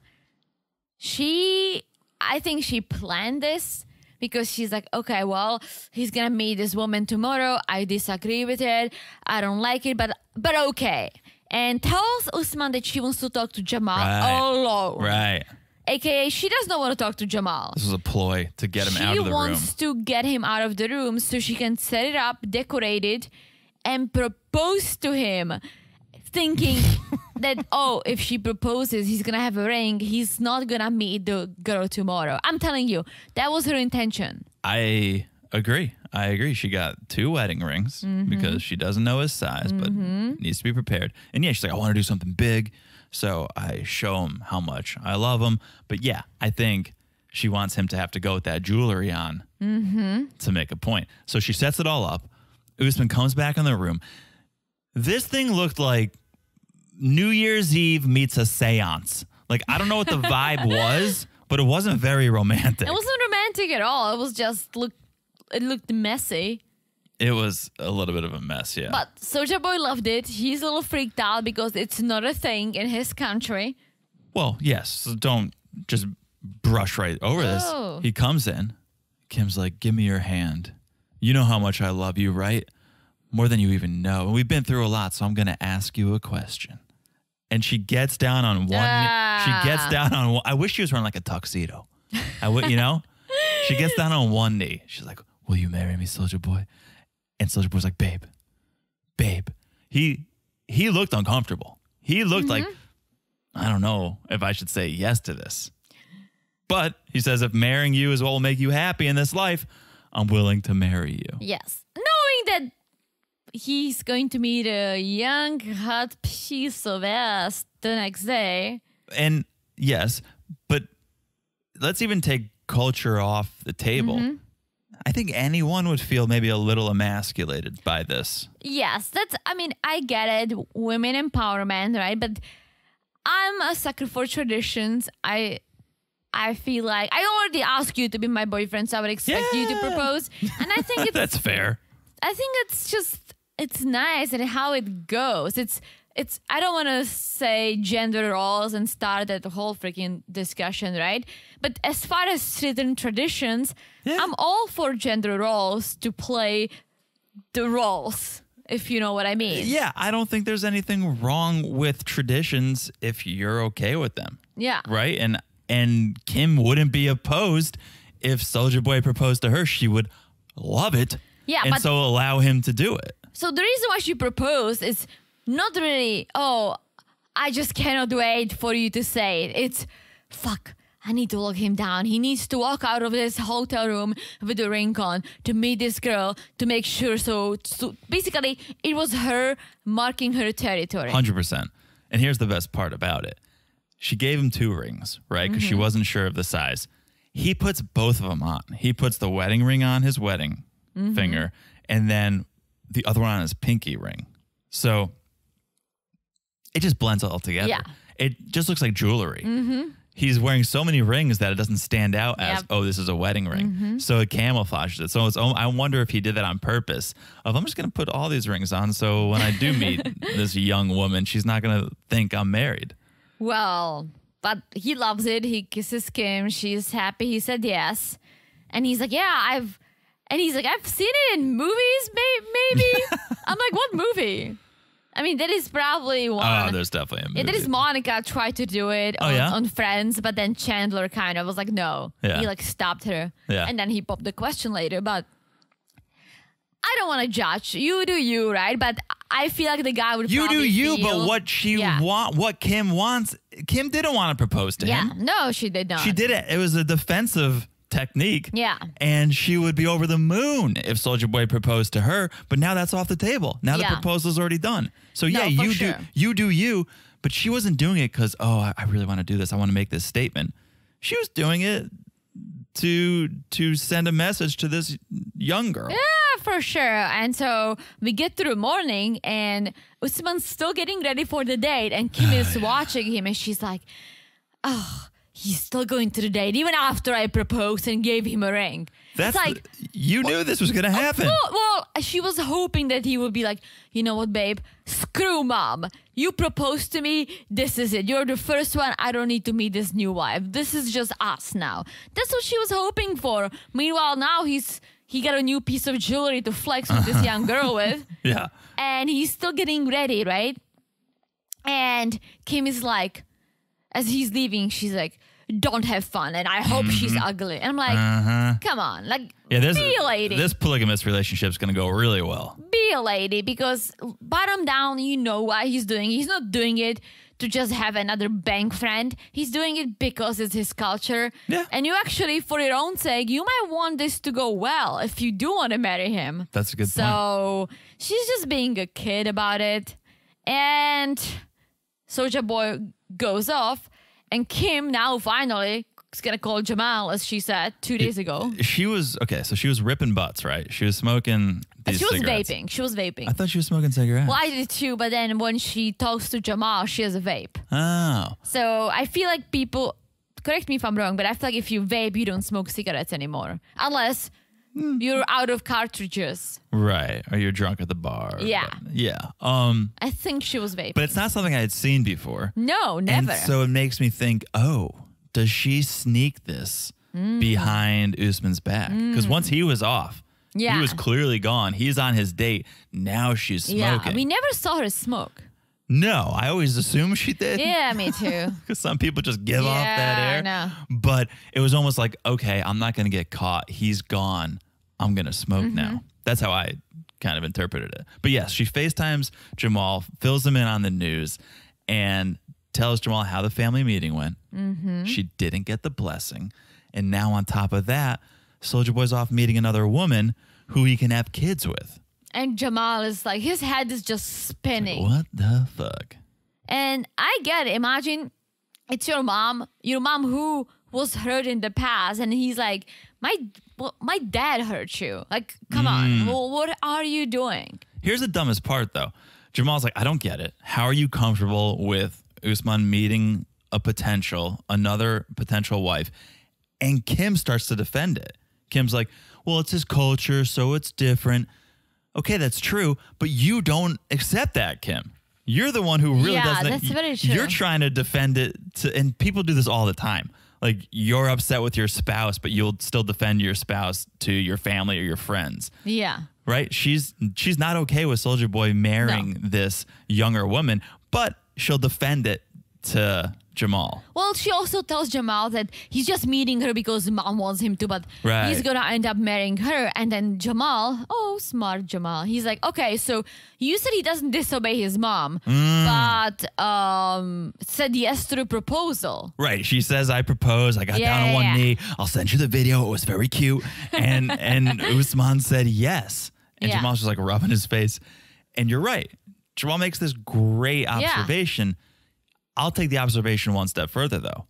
I think she planned this because she's like, okay, well, he's going to meet this woman tomorrow. I disagree with it. I don't like it, but okay. And tells Usman that she wants to talk to Jamal alone. Right. AKA, she does not want to talk to Jamal. This was a ploy to get him out of the room. She wants to get him out of the room so she can set it up, decorate it, and propose to him, thinking that, if she proposes, he's going to have a ring. He's not going to meet the girl tomorrow. I'm telling you, that was her intention. I agree. She got 2 wedding rings because she doesn't know his size, but needs to be prepared. And she's like, I want to do something big. So I show him how much I love him. But I think she wants him to have to go with that jewelry on to make a point. So she sets it all up. Usman comes back in the room. This thing looked like New Year's Eve meets a seance. Like, I don't know what the vibe was, but it wasn't very romantic. It wasn't romantic at all. It was just, it looked messy. It was a little bit of a mess, yeah. But Soulja Boy loved it. He's a little freaked out because it's not a thing in his country. Well, yes. So don't just brush right over this. He comes in. Kim's like, give me your hand. You know how much I love you, right? More than you even know. And we've been through a lot, so I'm going to ask you a question. And she gets down on one. I wish she was wearing like a tuxedo. She gets down on one knee. She's like, will you marry me, Soulja Boy? And Soulja Boy's like, babe. He looked uncomfortable. He looked like, I don't know if I should say yes to this. But he says, if marrying you is what will make you happy in this life, I'm willing to marry you. Yes. Knowing that he's going to meet a young, hot piece of ass the next day. And yes, but let's even take culture off the table. I think anyone would feel maybe a little emasculated by this. Yes, I get it. Women empowerment, right? But I'm a sucker for traditions. I feel like I already asked you to be my boyfriend, so I would expect you to propose. And I think that's fair. I think it's nice and how it goes. It's I don't want to say gender roles and start that whole freaking discussion, right? But as far as certain traditions, I'm all for gender roles to play the roles, if you know what I mean. Yeah, I don't think there's anything wrong with traditions if you're okay with them. Yeah. Right? And Kim wouldn't be opposed if Soulja Boy proposed to her. She would love it. Yeah, and so allow him to do it. So the reason why she proposed is not really, I just cannot wait for you to say it. It's, fuck, I need to lock him down. He needs to walk out of this hotel room with a ring on to meet this girl to make sure. So basically, it was her marking her territory. 100%. And here's the best part about it. She gave him 2 rings, right? Because she wasn't sure of the size. He puts both of them on. He puts the wedding ring on his wedding finger and then the other one on his pinky ring. So it just blends all together. Yeah. It just looks like jewelry. He's wearing so many rings that it doesn't stand out as, oh, this is a wedding ring. So it camouflages it. So I wonder if he did that on purpose. I'm just going to put all these rings on so when I do meet this young woman, she's not going to think I'm married. Well, but he loves it. He kisses Kim. She's happy. He said yes. And he's like, yeah, I've seen it in movies, maybe. I'm like, what movie? I mean, that is probably one. Oh, there's definitely a movie. Yeah, that is Monica tried to do it on Friends, but then Chandler kind of was like, no. Yeah. He like stopped her. Yeah. And then he popped the question later, but I don't want to judge. You do you, right? But I feel like the guy would You probably do you, feel, but what Kim wants, Kim didn't want to propose to him. Yeah, no, she did not. She did it. It was a defensive technique. Yeah. And she would be over the moon if Soulja Boy proposed to her, but now that's off the table. Now the proposal's already done. So No, you sure. do you, but she wasn't doing it because, I really want to do this. I want to make this statement. She was doing it to send a message to this young girl. Yeah, for sure. And so we get through morning and Usman's still getting ready for the date and Kim is watching him and she's like, he's still going to the date even after I proposed and gave him a ring. That's like, you knew this was going to happen. Well, she was hoping that he would be like, you know what, babe? Screw mom. You proposed to me. This is it. You're the first one. I don't need to meet this new wife. This is just us now. That's what she was hoping for. Meanwhile, now he got a new piece of jewelry to flex with this young girl with. Yeah. And he's still getting ready, right? And Kim is like, as he's leaving, she's like, don't have fun, and I hope she's ugly. And I'm like, come on, like, be a lady. This polygamous relationship is going to go really well. Be a lady, because bottom down, you know why he's doing it. He's not doing it to just have another bank friend. He's doing it because it's his culture. Yeah. And you actually, for your own sake, you might want this to go well if you do want to marry him. That's a good point. So she's just being a kid about it. And Soulja Boy goes off. And Kim now finally is going to call Jamal, as she said 2 days ago. She was ripping butts, right? She was smoking these cigarettes. She was vaping. I thought she was smoking cigarettes. Well, I did too, but then when she talks to Jamal, she has a vape. Oh. So I feel like people, correct me if I'm wrong, but I feel like if you vape, you don't smoke cigarettes anymore. Unless you're out of cartridges. Right. Or you're drunk at the bar. Yeah. Yeah. I think she was vaping. But it's not something I had seen before. No, never. And so it makes me think, does she sneak this behind Usman's back? Because once he was off, he was clearly gone. He's on his date. Now she's smoking. Yeah, we never saw her smoke. No, I always assumed she did. Yeah, me too. Because some people just give off that air. No. But it was almost like, okay, I'm not going to get caught. He's gone. I'm going to smoke now. That's how I kind of interpreted it. But yes, she FaceTimes Jamal, fills him in on the news, and tells Jamal how the family meeting went. She didn't get the blessing. And now on top of that, Soulja Boy's off meeting another woman who he can have kids with. And Jamal is like, his head is just spinning. Like, what the fuck? And I get it. Imagine it's your mom who was hurt in the past. And he's like, my dad hurt you. Like, come on. Well, what are you doing? Here's the dumbest part, though. Jamal's like, I don't get it. How are you comfortable with Usman meeting another potential wife? And Kim starts to defend it. Kim's like, well, it's his culture, so it's different. Okay, that's true, but you don't accept that, Kim. You're the one who really doesn't. Yeah, that's very true. You're trying to defend it, and people do this all the time. Like, you're upset with your spouse, but you'll still defend your spouse to your family or your friends. Yeah. Right? She's not okay with Soulja Boy marrying this younger woman, but she'll defend it to Jamal. Well, she also tells Jamal that he's just meeting her because mom wants him to, but he's going to end up marrying her. And then Jamal, smart Jamal, he's like, okay, so you said he doesn't disobey his mom, but said yes to the proposal. Right. She says, I propose. I got down on one knee. I'll send you the video. It was very cute. And Usman said yes. And Jamal's just like rubbing his face. And you're right. Jamal makes this great observation. I'll take the observation one step further, though.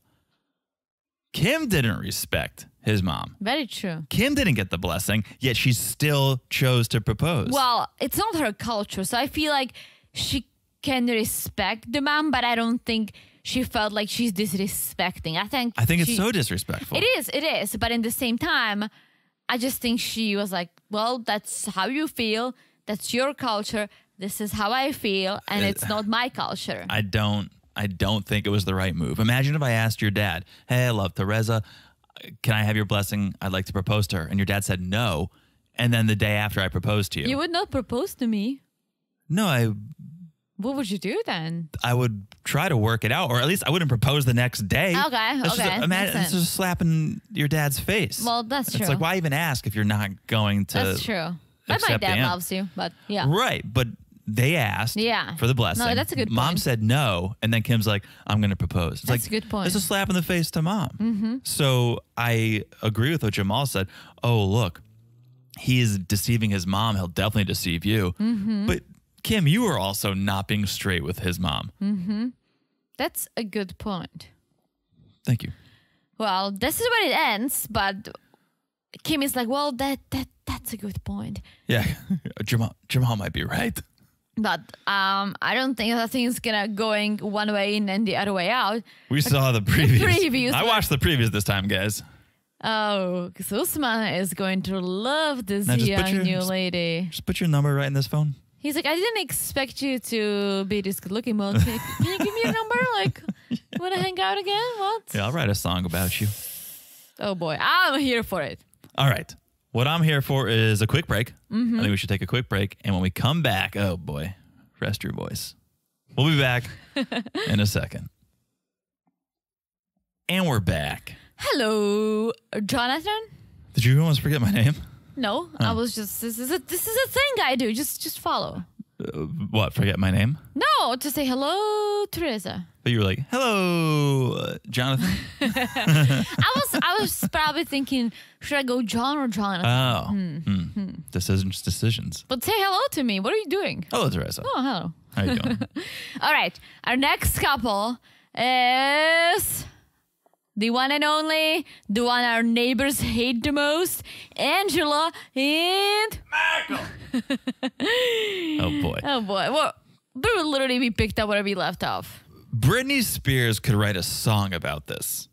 Kim didn't respect his mom. Very true. Kim didn't get the blessing, yet she still chose to propose. Well, it's not her culture, so I feel like she can respect the mom, but I don't think she felt like she's disrespecting. I think it's so disrespectful. It is. But in the same time, I just think she was like, well, that's how you feel. That's your culture. This is how I feel, and it's not my culture. I don't think it was the right move. Imagine if I asked your dad, hey, I love Teresa. Can I have your blessing? I'd like to propose to her. And your dad said no. And then the day after I proposed to you. You would not propose to me. No, What would you do then? I would try to work it out, or at least I wouldn't propose the next day. Okay. Imagine it's just slapping your dad's face. Well, that's true. It's like, why even ask if you're not going to? That's true. But my dad loves you, but yeah. Right, but they asked for the blessing. No, that's a good point. Mom said no, and then Kim's like, I'm going to propose. That's a good point. It's a slap in the face to mom. So I agree with what Jamal said. Oh, look, he is deceiving his mom. He'll definitely deceive you. But Kim, you were also not being straight with his mom. That's a good point. Thank you. Well, this is where it ends, but Kim is like, well, that's a good point. Yeah, Jamal might be right. But I don't think that thing's gonna going one way in and the other way out. We saw the previews. Previews. I watched the previews this time, guys. Oh, because Usman is going to love this young new lady. Just put your number right in this phone. He's like, I didn't expect you to be this good looking. Well, can you give me your number? Like, want to hang out again? What? Yeah, I'll write a song about you. Oh boy, I'm here for it. All right. What I'm here for is a quick break. I think we should take a quick break. And when we come back, oh boy, rest your voice. We'll be back in a second. And we're back. Hello, Jonathan. Did you almost forget my name? No, I was just, this is a thing I do. Just follow. What, forget my name? No, to say hello, Teresa. But you were like, hello, Jonathan. I was probably thinking, should I go John or Jonathan? Oh, decisions. But say hello to me. What are you doing? Hello, Teresa. Oh, hello. How you doing? All right. Our next couple is the one and only, the one our neighbors hate the most, Angela and Michael. Oh, boy. Oh, boy. Well, we picked up where we left off. Britney Spears could write a song about this.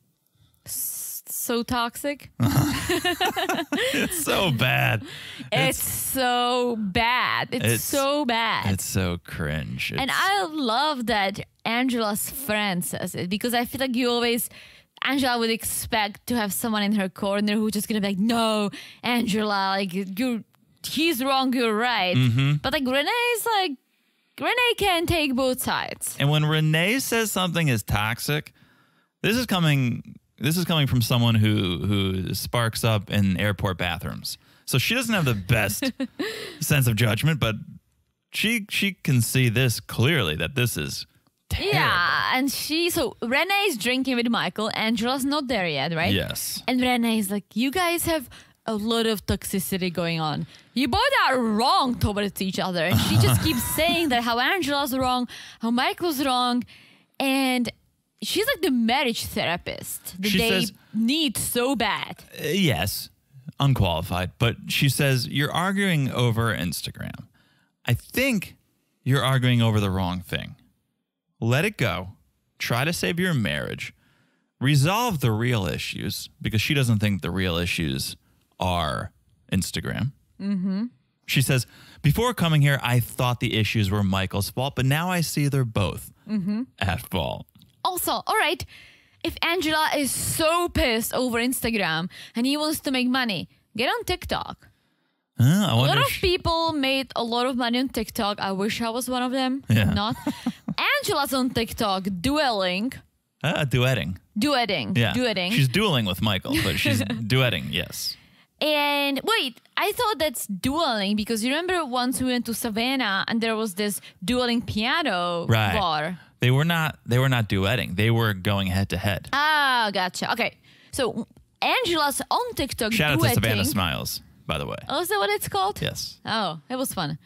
So toxic. It's so bad. It's so bad. It's so bad. It's so cringe. And I love that Angela's friend says it, because I feel like Angela would expect to have someone in her corner who's just gonna be like, no, Angela, like he's wrong, you're right. But like Renee can take both sides. And when Renee says something is toxic, this is coming from someone who sparks up in airport bathrooms. So she doesn't have the best sense of judgment, but she can see this clearly, that this is terrible. Yeah, and so Renee's drinking with Michael. Angela's not there yet, right? Yes. And Renee's like, you guys have a lot of toxicity going on. You both are wrong towards each other. And she just keeps saying that how Angela's wrong, how Michael's wrong. And she's like the marriage therapist that they need so bad. Yes, unqualified. But she says, you're arguing over Instagram. I think you're arguing over the wrong thing. Let it go. Try to save your marriage. Resolve the real issues, because she doesn't think the real issues are Instagram. She says, before coming here, I thought the issues were Michael's fault, but now I see they're both at fault. Also, all right, if Angela is so pissed over Instagram and he wants to make money, get on TikTok. A lot of people made a lot of money on TikTok. I wish I was one of them. Yeah. Not. Angela's on TikTok dueling Duetting. Yeah. Duetting. She's dueling with Michael, but she's duetting, yes. And wait, I thought that's dueling because you remember once we went to Savannah and there was this dueling piano bar. They were not duetting. They were going head to head. Ah, gotcha. Okay. So Angela's on TikTok Shout out duetting. to Savannah Smiles, by the way. Oh, is that what it's called? Yes. Oh, it was fun.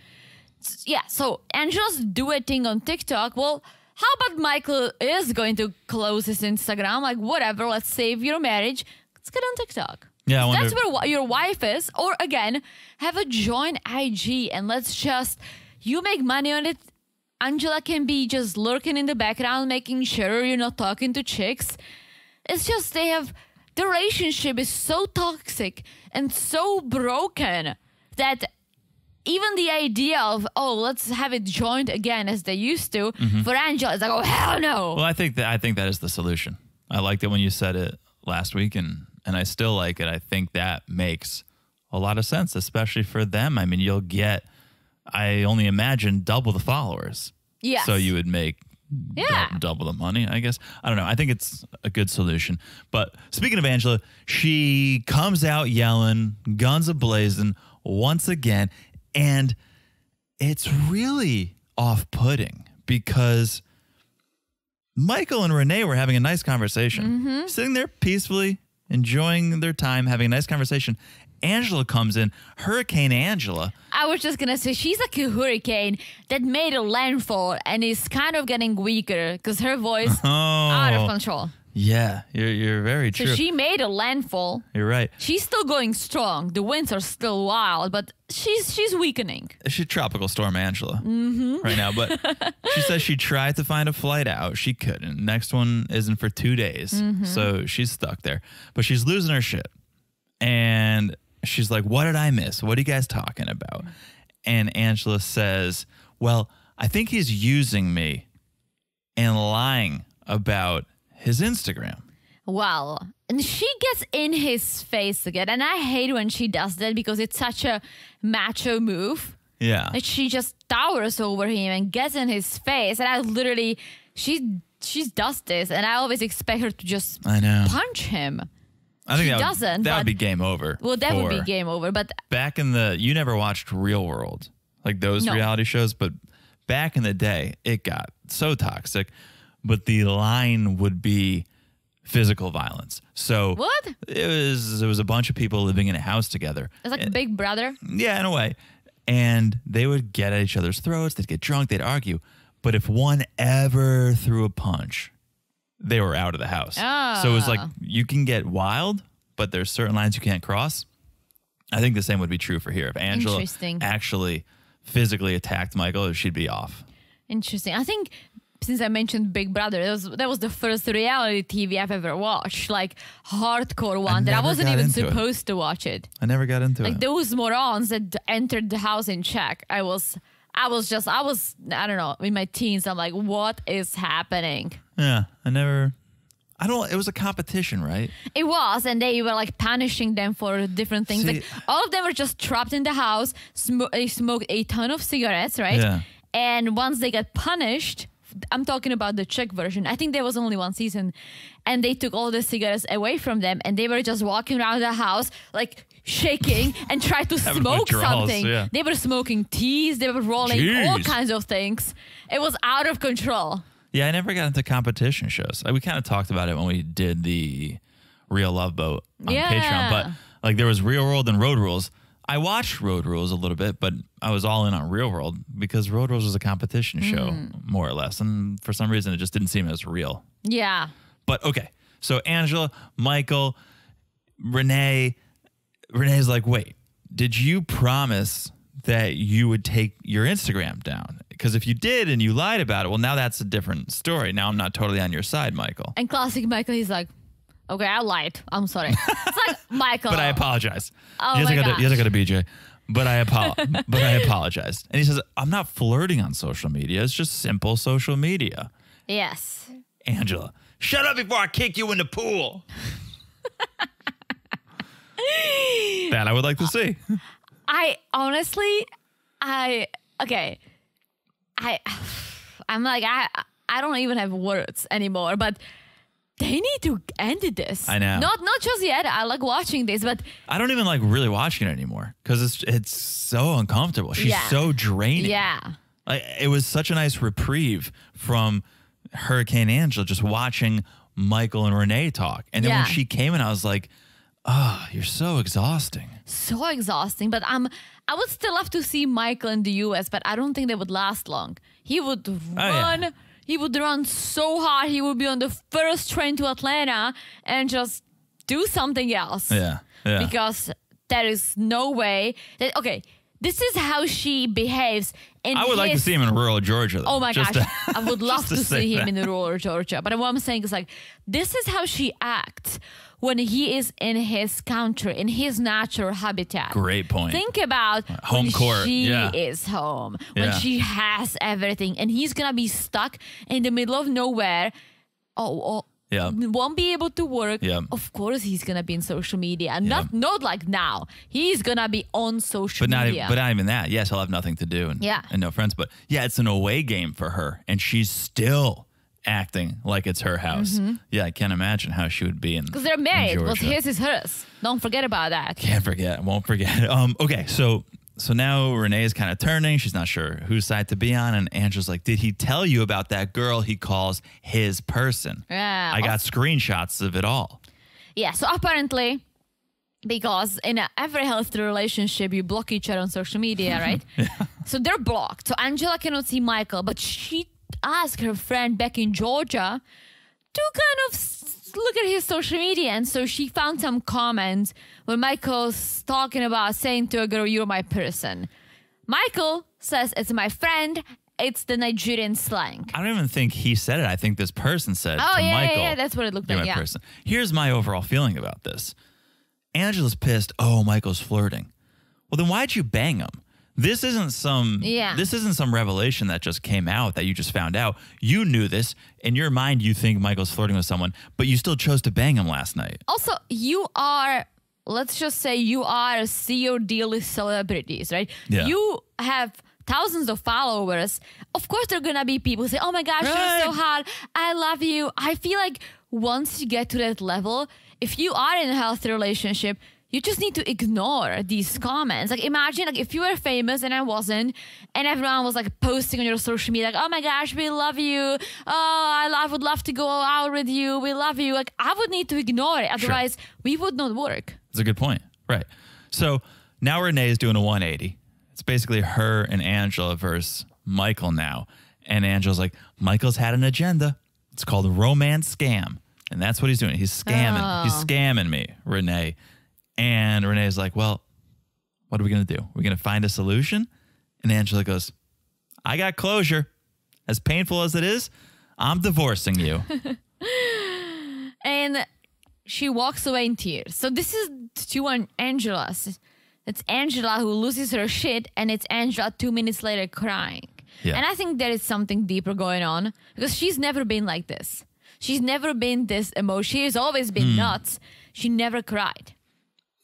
Yeah, so Angela's duetting on TikTok. Well, how about Michael is going to close his Instagram? Like, whatever, let's save your marriage. Let's get on TikTok. Yeah, That's where your wife is. Or again, have a joint IG and let's just, you make money on it. Angela can be just lurking in the background, making sure you're not talking to chicks. It's just the relationship is so toxic and so broken that even the idea of, let's have it joined again as they used to, for Angela, it's like, oh, hell no. Well, I think that is the solution. I liked it when you said it last week, and I still like it. I think that makes a lot of sense, especially for them. I mean, you'll get, I only imagine, double the followers. Yes. So you would make double the money, I guess. I don't know. I think it's a good solution. But speaking of Angela, she comes out yelling, guns a-blazing once again. And it's really off-putting because Michael and Renee were having a nice conversation, sitting there peacefully, enjoying their time, having a nice conversation. Angela comes in, Hurricane Angela. I was just going to say, she's like a hurricane that made a landfall and is kind of getting weaker because her voice out of control. Yeah, you're very true. So she made a landfall. You're right. She's still going strong. The winds are still wild, but she's weakening. She's Tropical Storm Angela right now. But she says she tried to find a flight out. She couldn't. Next one isn't for 2 days. So she's stuck there. But she's losing her shit. And she's like, what did I miss? What are you guys talking about? And Angela says, well, I think he's using me and lying about his Instagram. Wow. And she gets in his face again. And I hate when she does that because it's such a macho move. Yeah. That she just towers over him and gets in his face. And I literally, she does this. And I always expect her to just punch him. I think that would be game over. Well, that would be game over. But back in you never watched Real World, like those reality shows, but back in the day, it got so toxic. But the line would be physical violence. So what? It was a bunch of people living in a house together. It's like Big Brother. Yeah, in a way. And they would get at each other's throats. They'd get drunk. They'd argue. But if one ever threw a punch, they were out of the house. So it was like, you can get wild, but there's certain lines you can't cross. I think the same would be true for here. If Angela actually physically attacked Michael, she'd be off. Interesting. I think since I mentioned Big Brother, that was the first reality TV I've ever watched, like hardcore one that I wasn't even supposed to watch it. I never got into it. Like those morons that entered the house in check. I was, I don't know, in my teens, I'm like, what is happening? Yeah, it was a competition, right? It was, and they were like punishing them for different things. Like all of them were just trapped in the house. They smoked a ton of cigarettes, right? Yeah. And once they got punished, I'm talking about the Czech version. I think there was only one season, and they took all the cigarettes away from them, and they were just walking around the house like shaking and tried to smoke something. Yeah. They were smoking teas. They were rolling all kinds of things. It was out of control. Yeah, I never got into competition shows. We kind of talked about it when we did the Real Love Boat on Patreon. But like there was Real World and Road Rules. I watched Road Rules a little bit, but I was all in on Real World because Road Rules was a competition show, more or less. And for some reason, it just didn't seem as real. Yeah. But okay. So Angela, Michael, Renee's like, wait, did you promise that you would take your Instagram down? Because if you did and you lied about it, well, now that's a different story. Now I'm not totally on your side, Michael. And classic Michael, he's like, okay, I lied. I'm sorry. It's like, Michael. But I apologize. Oh my gosh. Yes, I got a BJ. But I apologized. And he says, I'm not flirting on social media. It's just simple social media. Yes. Angela, shut up before I kick you in the pool. That I would like to see. I'm like, I don't even have words anymore, but they need to end this. I know. Not just yet. I like watching this, but I don't even like really watching it anymore because it's so uncomfortable. She's so draining. Yeah. Like, it was such a nice reprieve from Hurricane Angela just watching Michael and Renee talk. And then when she came in, I was like, oh, you're so exhausting. So exhausting. But I would still love to see Michael in the US, but I don't think they would last long. He would run. Yeah. He would run so hard. He would be on the first train to Atlanta and just do something else. Yeah. Because there is no way that, okay, this is how she behaves. I would like to see him in rural Georgia, though. Oh my gosh. I would love to see him in rural Georgia. But what I'm saying is, like, this is how she acts when he is in his country, in his natural habitat. Great point. Think about home when court. She is home, when she has everything, and he's gonna be stuck in the middle of nowhere. Won't be able to work. Of course, he's gonna be in social media. Not like now. He's gonna be on social media. But not even that. Yes, he'll have nothing to do and no friends. But yeah, it's an away game for her, and she's still acting like it's her house. Yeah, I can't imagine how she would be in. Because they're married. What's his is hers. Don't forget about that. Can't forget. Won't forget. Okay, so now Renee is kind of turning. She's not sure whose side to be on. And Angela's like, did he tell you about that girl he calls his person? Yeah. I got screenshots of it all. Yeah, so apparently, because in every healthy relationship, you block each other on social media, right? So they're blocked. So Angela cannot see Michael, but she asked her friend back in Georgia to kind of look at his social media. And so she found some comments where Michael's talking about saying to a girl, you're my person. Michael says, it's my friend. It's the Nigerian slang. I don't even think he said it. I think this person said to Michael. Yeah, that's what it looked like. My person. Here's my overall feeling about this. Angela's pissed. Oh, Michael's flirting. Well, then why'd you bang him? This isn't some revelation that just came out that you just found out. You knew this. In your mind, you think Michael's flirting with someone, but you still chose to bang him last night. Also, let's just say you are a CEO D-list celebrities, right? Yeah. You have thousands of followers. Of course, there are going to be people who say, oh my gosh, you're so hot. I love you. I feel like once you get to that level, if you are in a healthy relationship, you just need to ignore these comments. Like, imagine like if you were famous and I wasn't, and everyone was like posting on your social media, like, oh my gosh, we love you. Oh, I would love to go out with you. We love you. Like, I would need to ignore it. Otherwise, we would not work. That's a good point. Right. So now Renee is doing a 180. It's basically her and Angela versus Michael now. And Angela's like, Michael's had an agenda. It's called a romance scam. And that's what he's doing. He's scamming. Oh. He's scamming me, Renee. And Renee's like, well, what are we going to do? We're going to find a solution? And Angela goes, I got closure. As painful as it is, I'm divorcing you. And she walks away in tears. So this is to Angela. It's Angela who loses her shit, and it's Angela 2 minutes later crying. Yeah. And I think there is something deeper going on because she's never been like this. She's never been this emotional. She has always been nuts. She never cried.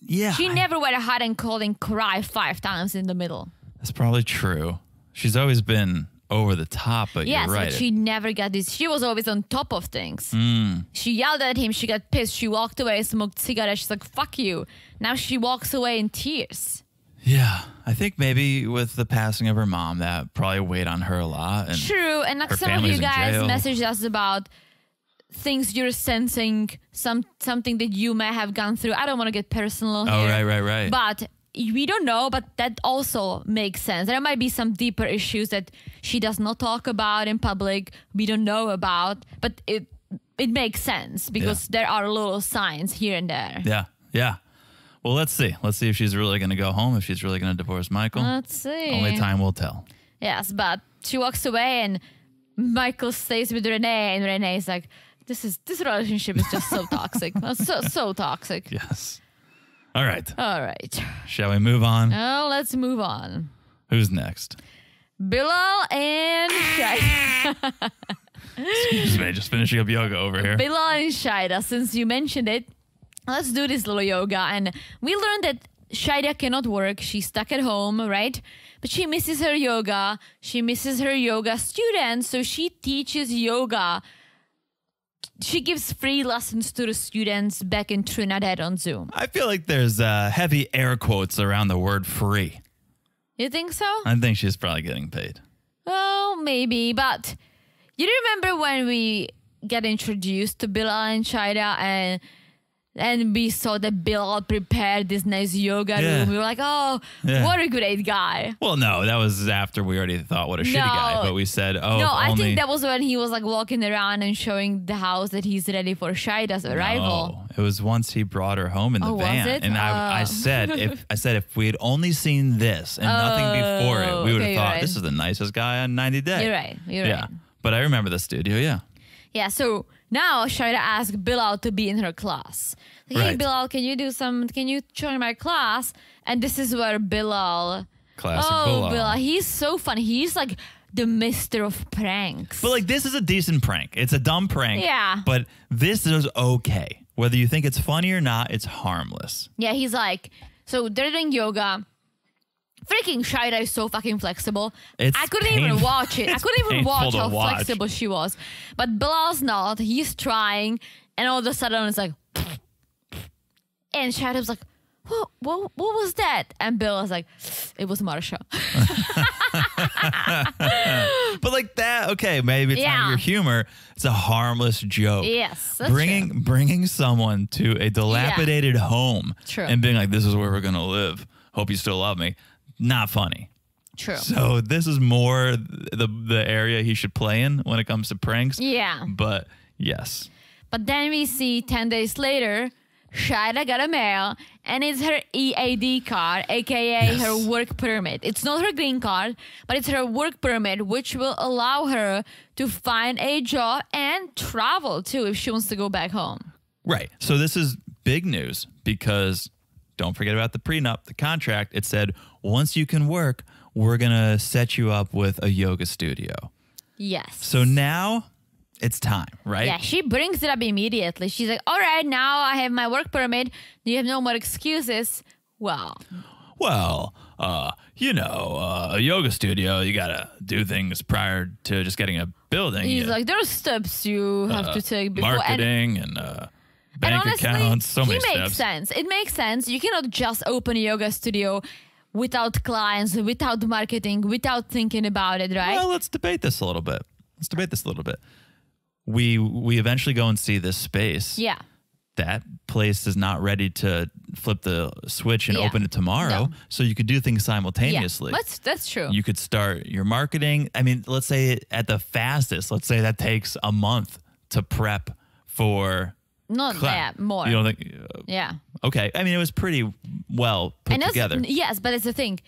Yeah. She never went hot and cold and cried 5 times in the middle. That's probably true. She's always been over the top, but you're right. But she never got this. She was always on top of things. She yelled at him. She got pissed. She walked away, smoked cigarettes. She's like, fuck you. Now she walks away in tears. Yeah. I think maybe with the passing of her mom, that probably weighed on her a lot. And true. And like some of you guys messaged us about things you're sensing, something that you may have gone through. I don't want to get personal here. Oh, right. But we don't know, but that also makes sense. There might be some deeper issues that she does not talk about in public. We don't know about, but it makes sense because there are little signs here and there. Yeah. Well, let's see. Let's see if she's really going to go home, if she's really going to divorce Michael. Let's see. Only time will tell. Yes, but she walks away and Michael stays with Renee, and Renee's like, this relationship is just so toxic. So toxic. Yes. All right. Shall we move on? Oh, let's move on. Who's next? Bilal and Shaida. Excuse me, just finishing up yoga over here. Bilal and Shaida, since you mentioned it, let's do this little yoga. And we learned that Shaida cannot work. She's stuck at home, right? But she misses her yoga. She misses her yoga students. So she teaches yoga she gives free lessons to the students back in Trinidad on Zoom. I feel like there's heavy air quotes around the word free. You think so? I think she's probably getting paid. Well, maybe, but you remember when we got introduced to Bilal and Shaida and we saw that Bilal prepared this nice yoga room. We were like, oh, what a great guy. Well, no, that was after we already thought what a shitty guy. But we said, oh, no, I think that was when he was like walking around and showing the house that he's ready for Shaida's arrival. No, it was once he brought her home in the van. Was it? And I said, if we had only seen this and nothing before it, we would have thought this is the nicest guy on 90 Day. You're right. You're right. But I remember the studio. Yeah. Yeah. So now Shaida asked Bilal to be in her class. Like, hey, Bilal, can you join my class? And this is where Bilal. Classic Bilal. He's so funny. He's like the mister of pranks. But like, this is a decent prank. It's a dumb prank. Yeah. But this is okay. Whether you think it's funny or not, it's harmless. Yeah, he's like, so they're doing yoga. Freaking Shaida is so fucking flexible. I couldn't even watch it. I couldn't even watch how flexible she was. But Bilal's not. He's trying. And all of a sudden it's like, and Shaida was like, what was that? And Bill was like, it was Marsha. But like that, okay, maybe it's not your humor. It's a harmless joke. Yes, that's bringing someone to a dilapidated home and being like, this is where we're going to live. Hope you still love me. Not funny. True. So this is more the area he should play in when it comes to pranks. Yeah. But yes. But then we see 10 days later, Shaida got a mail, and it's her EAD card, aka her work permit. It's not her green card, but it's her work permit, which will allow her to find a job and travel too if she wants to go back home. Right. So this is big news because don't forget about the prenup, the contract. It said once you can work, we're going to set you up with a yoga studio. Yes. So now it's time, right? Yeah, she brings it up immediately. She's like, all right, now I have my work permit. You have no more excuses. Well, a yoga studio, you got to do things prior to just getting a building. He's like, there are steps you have to take before. Marketing and bank honestly, accounts, so many steps. It makes sense. It makes sense. You cannot just open a yoga studio without clients, without marketing, without thinking about it, right? Well, let's debate this a little bit. We eventually go and see this space. Yeah. That place is not ready to flip the switch and open it tomorrow. No. So you could do things simultaneously. Yeah, that's true. You could start your marketing. I mean, let's say at the fastest, let's say that takes a month to prep for not that more. You don't think? Yeah. Okay. I mean, it was pretty well put together. Yes, but it's the thing.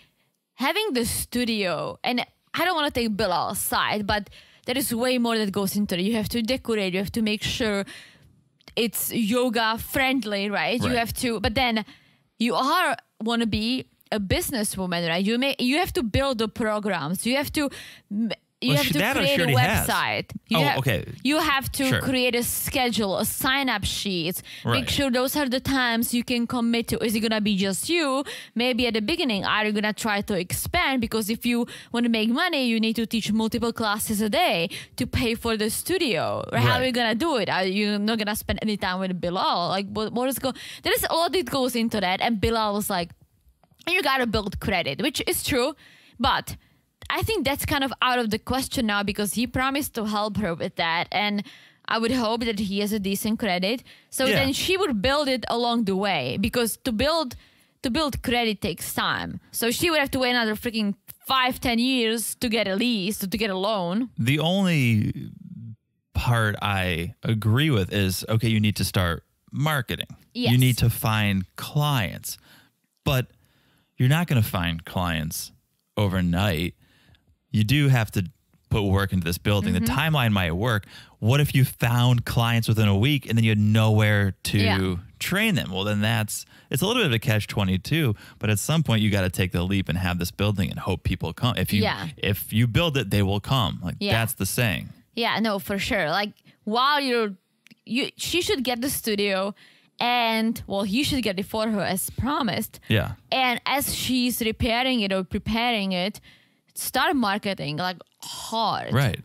Having the studio, and I don't want to take Bilal's side, but there is way more that goes into it. You have to decorate. You have to make sure it's yoga friendly, right? You have to, but then you want to be a businesswoman, right? You have to build the programs. You have to create a website. You have to create a schedule, a sign-up sheet. Right. Make sure those are the times you can commit to. Is it going to be just you? Maybe at the beginning, are you going to try to expand? Because if you want to make money, you need to teach multiple classes a day to pay for the studio. Right? How are you going to do it? Are you not going to spend any time with Bilal? Like, what is there is a lot that goes into that. And Bilal was like, you got to build credit, which is true. But I think that's kind of out of the question now because he promised to help her with that. And I would hope that he has a decent credit. So then she would build it along the way because to build credit takes time. So she would have to wait another freaking 5-10 years to get a lease, to get a loan. The only part I agree with is, okay, you need to start marketing. Yes. You need to find clients. But you're not going to find clients overnight. You do have to put work into this building. The timeline might work. What if you found clients within a week and then you had nowhere to train them? Well, then it's a little bit of a catch-22, but at some point you got to take the leap and have this building and hope people come. If you build it, they will come. Like that's the saying. Yeah, no, for sure. Like while she should get the studio and he should get it for her as promised. Yeah. And as she's repairing it or preparing it, start marketing like hard. Right.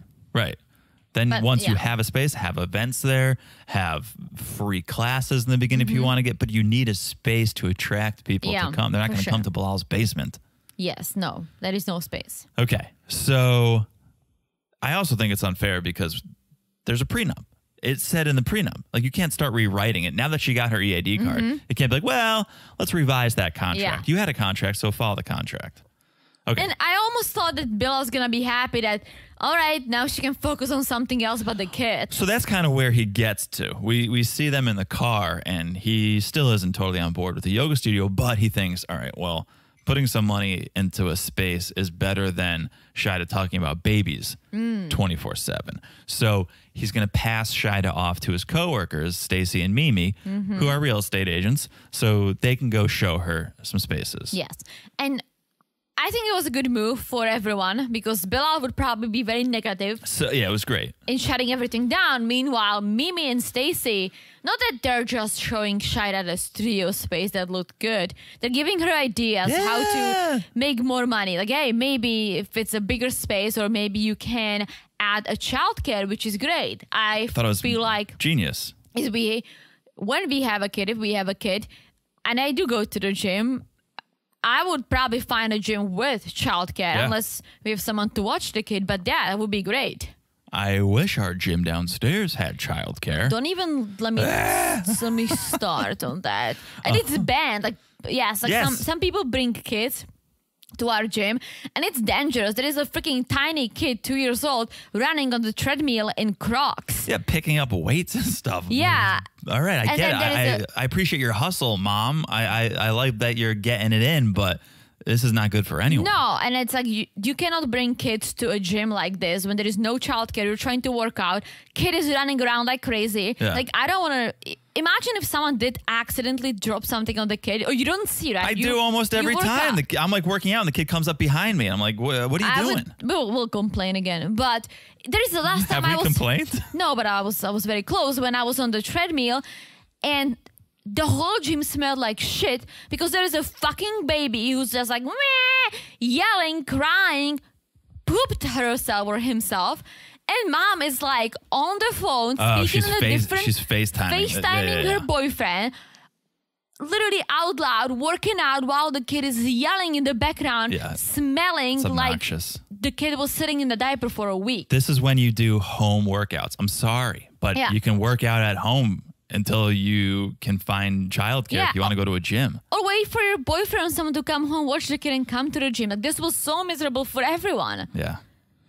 Then once you have a space, have events there, have free classes in the beginning if you want to get, but you need a space to attract people to come. They're not going to come to Bilal's basement. Yes, no, there is no space. Okay, so I also think it's unfair because there's a prenup. It said in the prenup, like you can't start rewriting it. Now that she got her EAD card, it can't be like, well, let's revise that contract. You had a contract, so follow the contract. Okay. And I almost thought that Bilal's going to be happy that, all right, now she can focus on something else but the kid. So that's kind of where he gets to. We see them in the car, and he still isn't totally on board with the yoga studio, but he thinks, all right, well, putting some money into a space is better than Shida talking about babies 24/7. So he's going to pass Shida off to his coworkers, Stacy and Mimi, who are real estate agents, so they can go show her some spaces. Yes. And I think it was a good move for everyone because Bilal would probably be very negative. So yeah, it was great. In shutting everything down. Meanwhile, Mimi and Stacy, not that they're just showing Shida the studio space that looked good. They're giving her ideas how to make more money. Like, hey, maybe if it's a bigger space or maybe you can add a childcare, which is great. I thought it was feel like genius. When we have a kid, if we have a kid, and I do go to the gym, I would probably find a gym with childcare unless we have someone to watch the kid. But that would be great. I wish our gym downstairs had childcare. Don't even let me start on that. And it's banned. Like some people bring kids to our gym and it's dangerous. There is a freaking tiny kid, 2 years old, running on the treadmill in Crocs. Yeah, picking up weights and stuff. Yeah. All right, I get it. I appreciate your hustle, Mom. I like that you're getting it in, but this is not good for anyone. No, and it's like you cannot bring kids to a gym like this when there is no childcare. You're trying to work out. Kid is running around like crazy. Yeah. Like, I don't want to... Imagine if someone did accidentally drop something on the kid, or you don't see, right? I do almost every time. I'm like working out and the kid comes up behind me. I'm like, what are you doing? We'll complain again. But there is the last time Have we complained? No, but I was very close when I was on the treadmill and the whole gym smelled like shit because there is a fucking baby who's just like meh, yelling, crying, pooped herself or himself. And Mom is like on the phone speaking in a different... She's FaceTiming her boyfriend, literally out loud, working out while the kid is yelling in the background, smelling like the kid was sitting in the diaper for a week. This is when you do home workouts. I'm sorry, but you can work out at home until you can find childcare if you want to go to a gym. Or wait for your boyfriend or someone to come home, watch the kid, and come to the gym. Like, this was so miserable for everyone. Yeah.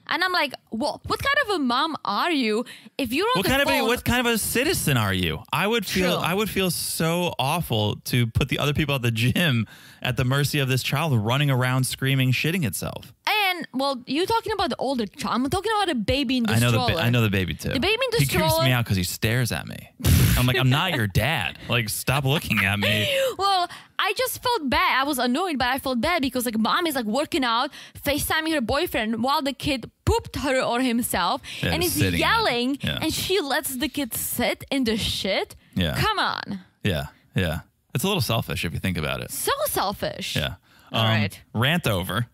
And I'm like, well, what kind of a mom are you if you're on what kind of a citizen are you? I would feel so awful to put the other people at the gym at the mercy of this child running around screaming, shitting itself. And, well, you're talking about the older child. I'm talking about a baby in the stroller. I know the baby too. The baby in the stroller. He creeps me out because he stares at me. I'm like, I'm not your dad. Like, stop looking at me. Well, I just felt bad. I was annoyed, but I felt bad because like Mom is like working out, FaceTiming her boyfriend while the kid pooped her or himself and is yelling and she lets the kid sit in the shit. Yeah. Come on. Yeah. Yeah. It's a little selfish if you think about it. So selfish. Yeah. All right. Rant over.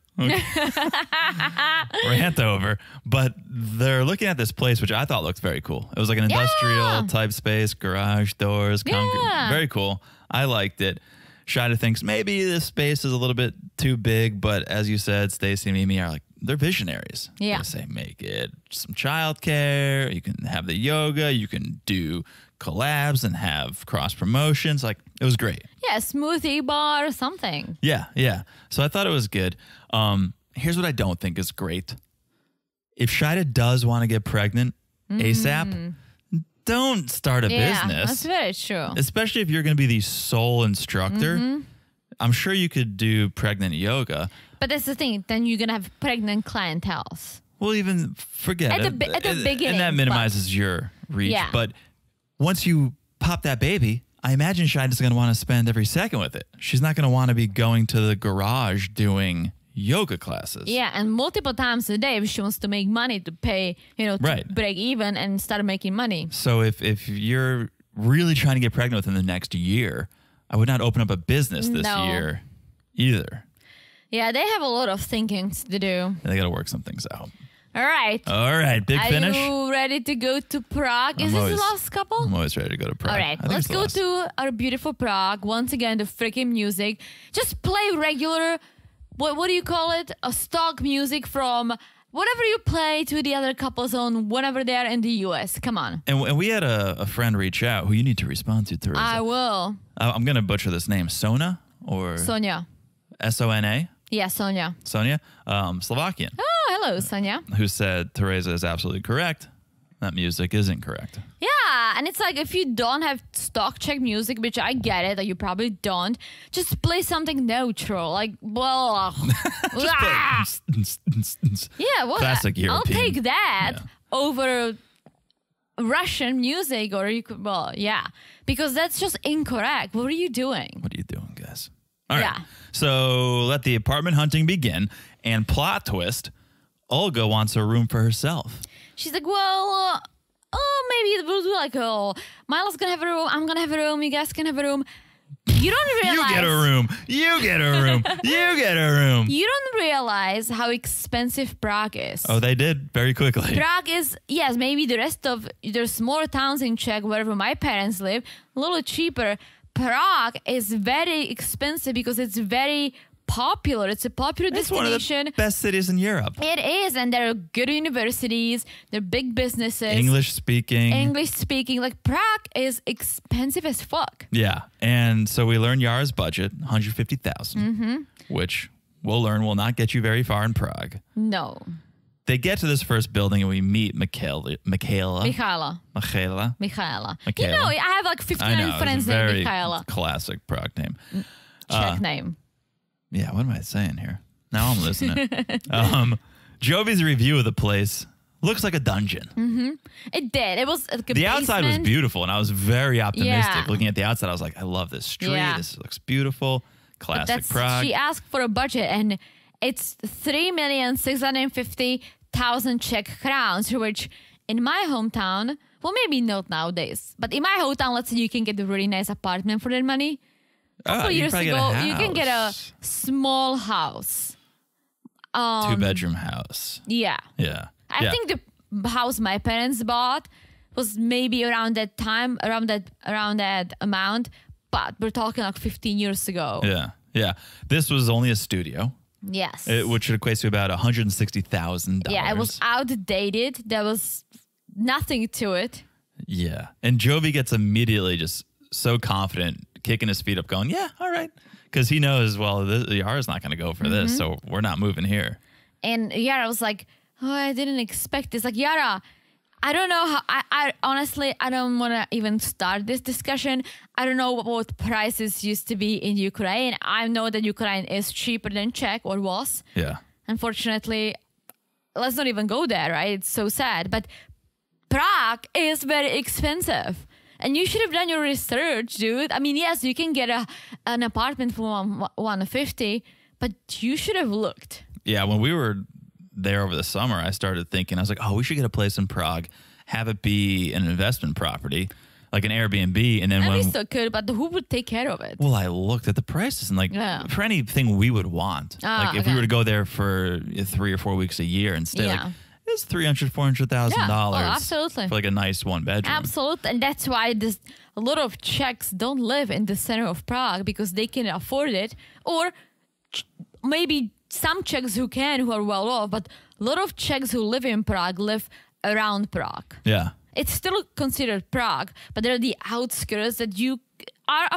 Rant over. But they're looking at this place, which I thought looked very cool. It was like an industrial type space, garage doors, concrete. Very cool. I liked it. Shida thinks maybe this space is a little bit too big, but as you said, Stacy and Mimi are like, they're visionaries. Yeah. They say make it some childcare. You can have the yoga. You can do collabs and have cross promotions. Like, it was great. Yeah, smoothie bar or something. Yeah, yeah. So I thought it was good. Here's what I don't think is great. If Shida does want to get pregnant ASAP, don't start a business. That's very true. Especially if you're going to be the sole instructor. I'm sure you could do pregnant yoga. But that's the thing. Then you're going to have pregnant clientele. Well, even forget it. At the beginning. And that minimizes your reach. Yeah. But once you pop that baby, I imagine Shida's going to want to spend every second with it. She's not going to want to be going to the garage doing yoga classes. Yeah, and multiple times a day if she wants to make money to pay, to break even and start making money. So if you're really trying to get pregnant within the next year, I would not open up a business this year either. Yeah, they have a lot of thinking to do. They got to work some things out. All right. All right, big finish. Are you ready to go to Prague? Is this the last couple? I'm always ready to go to Prague. All right, let's go to our beautiful Prague. Once again, the freaking music. Just play regular, what do you call it? A stock music from whatever you play to the other couples on whenever they're in the US. Come on. And we had a friend reach out who you need to respond to, Teresa. I will. I'm going to butcher this name. Sona or? Sonia. Sona? Yeah, Sonia. Sonia? Slovakian. Oh, hello, Sonia. Who said Teresa is absolutely correct. That music is incorrect. Yeah, and it's like if you don't have stock Czech music, which I get it, that you probably don't, just play something neutral. Like, well, yeah, well, classic European. I'll take that over Russian music, or you could, well, yeah, because that's just incorrect. What are you doing? What are you doing, guys? All right. So let the apartment hunting begin, and plot twist, Olga wants a room for herself. She's like, well, maybe we'll do like, Milo's gonna have a room, I'm gonna have a room, you guys can have a room. You don't realize. You get a room. You get a room. You get a room. You don't realize how expensive Prague is. Oh, they did very quickly. Prague is, yes, maybe the rest of, there's smaller towns in Czech, wherever my parents live, a little cheaper. Prague is very expensive because it's very popular. It's a popular destination. It's one of the best cities in Europe. It is, and there are good universities, there are big businesses. English speaking. Like, Prague is expensive as fuck. Yeah, and so we learned Yara's budget, 150,000, which we'll learn will not get you very far in Prague. No. They get to this first building and we meet Michaela. Michaela. You know, I have like 59 friends named Michaela. Classic Prague name. Czech name. Yeah, what am I saying here? Now I'm listening. Jovi's review of the place looks like a dungeon. It did. It was like a The outside was beautiful, and I was very optimistic. Yeah. Looking at the outside, I was like, I love this street. Yeah. This looks beautiful. Classic Prague. She asked for a budget, and it's 3,650,000 Czech crowns, which in my hometown, well, maybe not nowadays, but in my hometown, let's say you can get a really nice apartment for that money. A couple years ago, you can get a small house. 2-bedroom house. Yeah. Yeah. I think the house my parents bought was maybe around that time, around that amount, but we're talking like 15 years ago. Yeah. Yeah. This was only a studio. Yes. Which equates to about $160,000. Yeah, it was outdated. There was nothing to it. Yeah. And Jovi gets immediately just so confident, kicking his feet up, going, yeah, all right. Because he knows, well, Yara's not going to go for this, so we're not moving here. And Yara was like, oh, I didn't expect this. Like, Yara, I don't know how, I honestly, I don't want to even start this discussion. I don't know what prices used to be in Ukraine. I know that Ukraine is cheaper than Czech, or was. Yeah. Unfortunately, let's not even go there, right? It's so sad. But Prague is very expensive. And you should have done your research, dude. I mean, yes, you can get an apartment for 150, but you should have looked. Yeah, when we were there over the summer, I started thinking, I was like, oh, we should get a place in Prague, have it be an investment property, like an Airbnb. And then we still could, but who would take care of it? Well, I looked at the prices and like for anything we would want, like if we were to go there for 3 or 4 weeks a year and stay like, it's $300,000-$400,000. Oh, absolutely. For like a nice 1-bedroom. Absolutely. And that's why a lot of Czechs don't live in the center of Prague, because they can afford it. Or maybe some Czechs who are well off, but a lot of Czechs who live in Prague live around Prague. Yeah. It's still considered Prague, but there are the outskirts that you are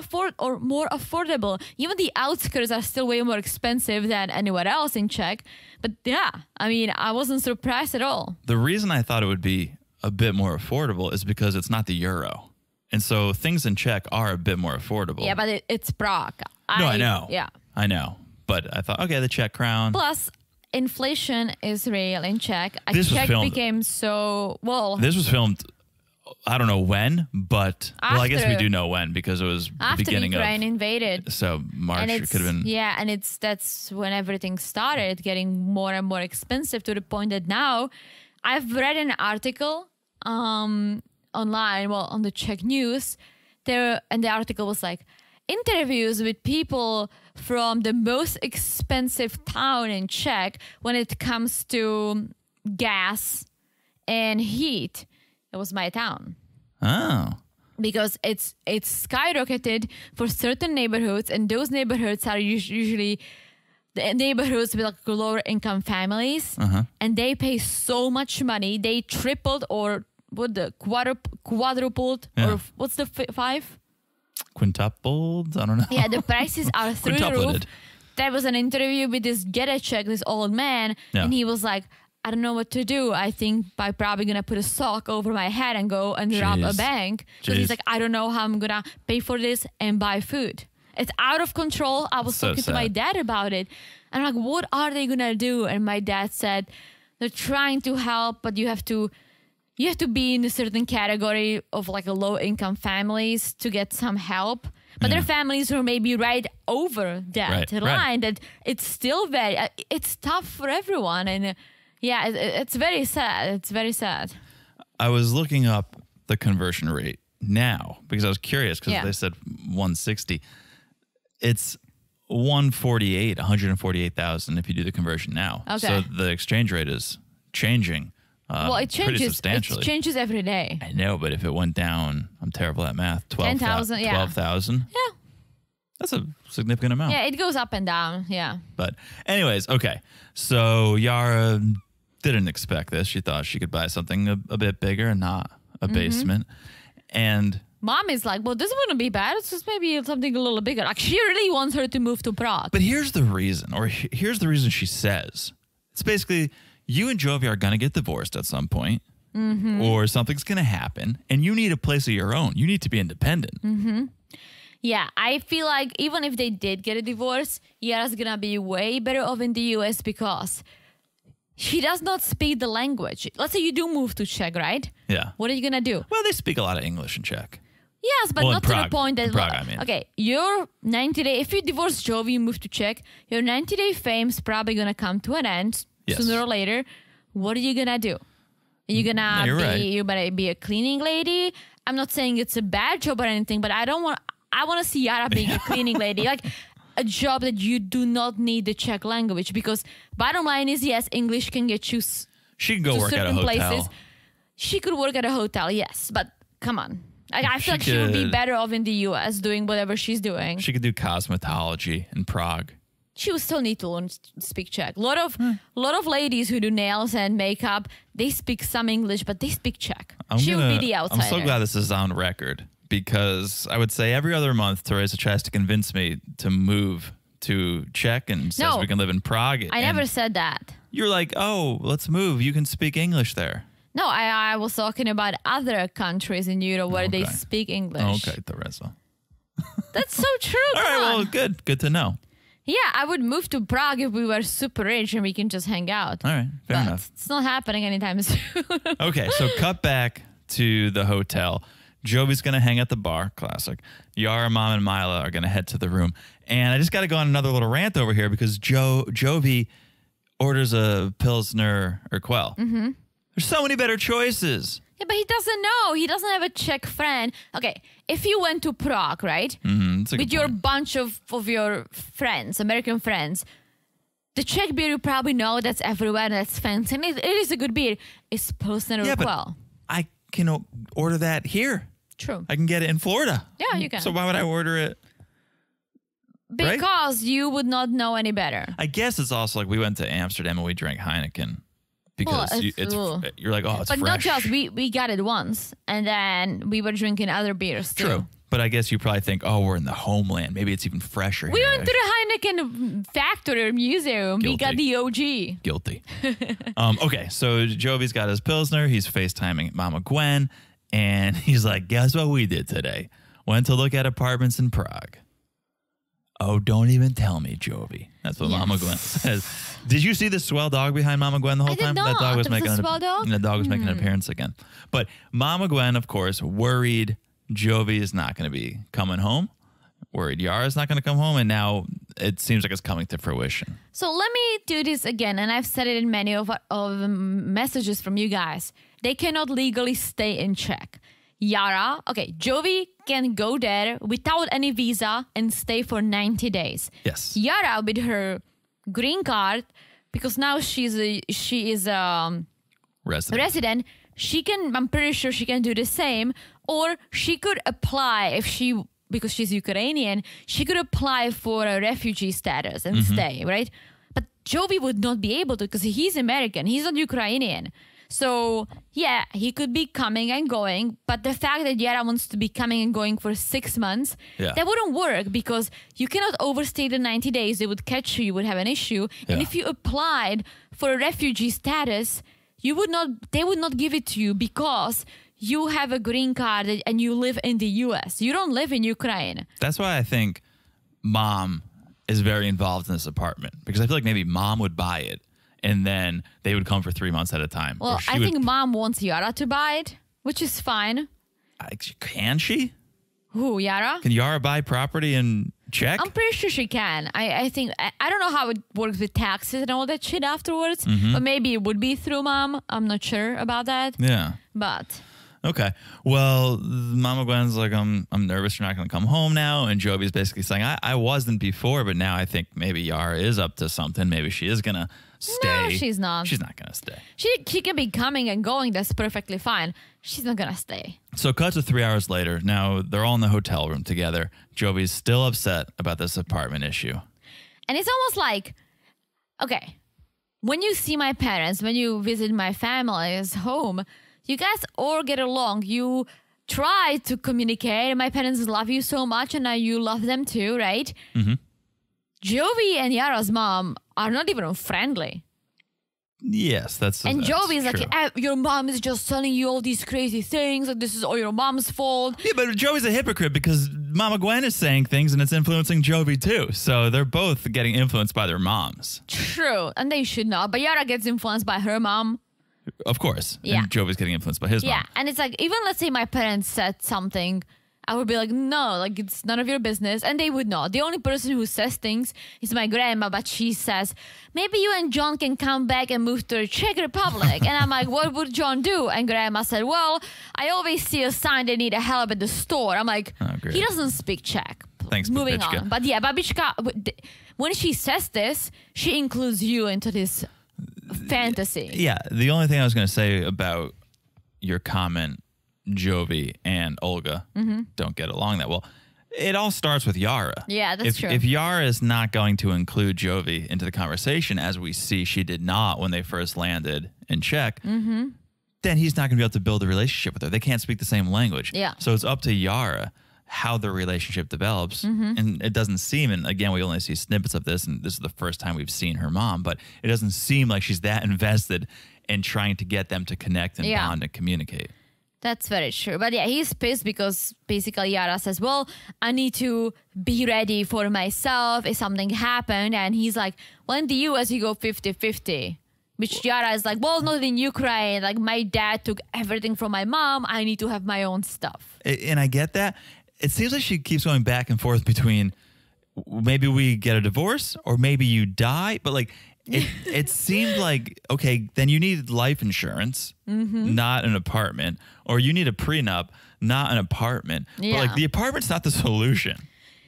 more affordable. Even the outskirts are still way more expensive than anywhere else in Czech. But yeah, I mean, I wasn't surprised at all. The reason I thought it would be a bit more affordable is because it's not the euro. And so things in Czech are a bit more affordable. Yeah, but it's Prague. I know. Yeah. I know. But I thought, okay, the Czech crown. Plus, inflation is real in Czech. Czech became so, well. This was filmed, I don't know when, but, well, I guess we do know when, because it was the beginning of. After Ukraine invaded. So March could have been. Yeah, and that's when everything started getting more and more expensive, to the point that now I've read an article online, well, on the Czech news, and the article was like, interviews with people from the most expensive town in Czech when it comes to gas and heat, it was my town. Oh. Because it's skyrocketed for certain neighborhoods, and those neighborhoods are usually the neighborhoods with like lower income families, and they pay so much money. They tripled or quadrupled, or what's the five? Quintupled? I don't know. Yeah, the prices are through the roof. There was an interview with this this old man, and he was like, I don't know what to do. I think I'm probably going to put a sock over my head and go and rob a bank. Because he's like, I don't know how I'm going to pay for this and buy food. It's out of control. I was talking to my dad about it. And I'm like, what are they going to do? And my dad said, they're trying to help, but you have to be in a certain category of like a low income families to get some help. But there are families who are maybe right over that line that it's still it's tough for everyone. And yeah, it's very sad. It's very sad. I was looking up the conversion rate now because I was curious because they said 160. It's 148,000 if you do the conversion now. Okay. So the exchange rate is changing. Well, it changes pretty substantially. It changes every day. I know, but if it went down, I'm terrible at math. 10,000. 12,000. Yeah. That's a significant amount. Yeah, it goes up and down. Yeah. But anyways, okay. So Yara didn't expect this. She thought she could buy something a bit bigger and not a basement. And Mom is like, well, this wouldn't be bad. It's just maybe something a little bigger. Like, she really wants her to move to Prague. But here's the reason, or here's the reason she says. It's basically, you and Jovi are going to get divorced at some point, or something's going to happen, and you need a place of your own. You need to be independent. Yeah, I feel like even if they did get a divorce, Yara's going to be way better off in the US because she does not speak the language. Let's say you do move to Czech, right? Yeah. What are you going to do? Well, they speak a lot of English in Czech. Yes, but not Prague. to the point that... Prague, I mean. Okay, your 90-day... If you divorce Jovi, you move to Czech, your 90-day fame's probably going to come to an end sooner or later. What are you going to do? Are you going to you better be a cleaning lady? I'm not saying it's a bad job or anything, but I want to see Yara being a cleaning lady. Like, a job that you do not need the Czech language, because bottom line is, yes, English can get you she can go work at a hotel. Places. She could work at a hotel, yes, but come on. Like, I feel like she would be better off in the US doing whatever she's doing. She could do cosmetology in Prague. She would still need to learn to speak Czech. A lot of ladies who do nails and makeup, they speak some English, but they speak Czech. She would be the outsider. I'm so glad this is on record, because I would say every other month, Teresa tries to convince me to move to Czech and says we can live in Prague. I never said that. You're like, oh, let's move. You can speak English there. No, I was talking about other countries in Europe where they speak English. Okay, Teresa. That's so true. All right, well, good. Good to know. Yeah, I would move to Prague if we were super rich and we can just hang out. All right, fair enough. It's not happening anytime soon. Okay, so cut back to the hotel. Jovi's going to hang at the bar, classic. Yara, Mom, and Mila are going to head to the room. And I just got to go on another little rant over here because Jovi orders a Pilsner or Quell. There's so many better choices. Yeah, but he doesn't know. He doesn't have a Czech friend. Okay, if you went to Prague, right? With your bunch of your friends, American friends, the Czech beer you probably know that's everywhere and that's fancy. And it is a good beer. It's Pilsner or Quell. I can order that here. True. I can get it in Florida. Yeah, you can. So why would I order it? Because you would not know any better. I guess it's also like we went to Amsterdam and we drank Heineken. Because you're like, oh, it's fresh. But not just, we got it once. And then we were drinking other beers too. True. But I guess you probably think, oh, we're in the homeland. Maybe it's even fresher we here. went to the Heineken factory or museum. Guilty. We got the OG. Guilty. Okay, so Jovi's got his Pilsner. He's FaceTiming Mama Gwen. And he's like, guess what we did today? Went to look at apartments in Prague. Oh, don't even tell me, Jovi. That's what Mama Gwen says. Did you see the swell dog behind Mama Gwen the whole time? That dog was making the dog was making an appearance again. But Mama Gwen, of course, worried Jovi is not going to be coming home. Worried Yara's not going to come home. And now it seems like it's coming to fruition. So let me do this again. And I've said it in many of the messages from you guys. They cannot legally stay in Czech. Yara, Jovi can go there without any visa and stay for 90 days. Yes. Yara, with her green card, because now she is resident, I'm pretty sure she can do the same, or she could apply because she's Ukrainian, she could apply for a refugee status and stay, right? But Jovi would not be able to because he's American. He's not Ukrainian. So, yeah, he could be coming and going. But the fact that Yara wants to be coming and going for 6 months, that wouldn't work because you cannot overstay the 90 days. They would catch you. You would have an issue. Yeah. And if you applied for a refugee status, they would not give it to you because you have a green card and you live in the U.S. You don't live in Ukraine. That's why I think mom is very involved in this apartment because I feel like maybe mom would buy it and then they would come for 3 months at a time. Well, I think mom wants Yara to buy it, which is fine. Can she? Who, Yara? Can Yara buy property in Czech? I'm pretty sure she can. I think, I don't know how it works with taxes and all that shit afterwards, but maybe it would be through mom. I'm not sure about that. Yeah. But... Okay. Well, Mama Gwen's like, I'm nervous you're not going to come home now. And Jovi's basically saying, I wasn't before, but now I think maybe Yara is up to something. Maybe she is going to stay. No, she's not. She's not going to stay. She can be coming and going. That's perfectly fine. She's not going to stay. So cut to 3 hours later. Now they're all in the hotel room together. Jovi's still upset about this apartment issue. And it's almost like, okay, when you see my parents, when you visit my family's home, you guys all get along. You try to communicate. My parents love you so much and now you love them too, right? Jovi and Yara's mom are not even friendly. Yes, that's And Jovi's true. like, your mom is just telling you all these crazy things. Like, this is all your mom's fault. Yeah, but Jovi's a hypocrite because Mama Gwen is saying things and it's influencing Jovi too. So they're both getting influenced by their moms. True. And they should not. But Yara gets influenced by her mom. Of course. Yeah. And Jovi's getting influenced by his mom. Yeah. And it's like, even let's say my parents said something, I would be like, no, like it's none of your business. And they would not. The only person who says things is my grandma, but she says, maybe you and John can come back and move to the Czech Republic. And I'm like, what would John do? And grandma said, well, I always see a sign they need help at the store. I'm like, he doesn't speak Czech. Thanks, Moving Babička. on. But yeah, Babička, when she says this, she includes you into this fantasy. Yeah, the only thing I was going to say about your comment, Jovi and Olga don't get along that well. It all starts with Yara. Yeah, that's true. If Yara is not going to include Jovi into the conversation, as we see she did not when they first landed in Czech, then he's not going to be able to build a relationship with her. They can't speak the same language. Yeah. So it's up to Yara how the relationship develops. And it doesn't seem, and again, we only see snippets of this, and this is the first time we've seen her mom, but it doesn't seem like she's that invested in trying to get them to connect and bond and communicate. That's very true. But yeah, he's pissed because basically Yara says, well, I need to be ready for myself if something happened. And he's like, well, in the US, you go 50-50. Which Yara is like, well, not in Ukraine. Like, my dad took everything from my mom. I need to have my own stuff. And I get that. It seems like she keeps going back and forth between maybe we get a divorce or maybe you die. But like, it seemed like, okay, then you need life insurance, not an apartment, or you need a prenup, not an apartment. Yeah. But like, the apartment's not the solution.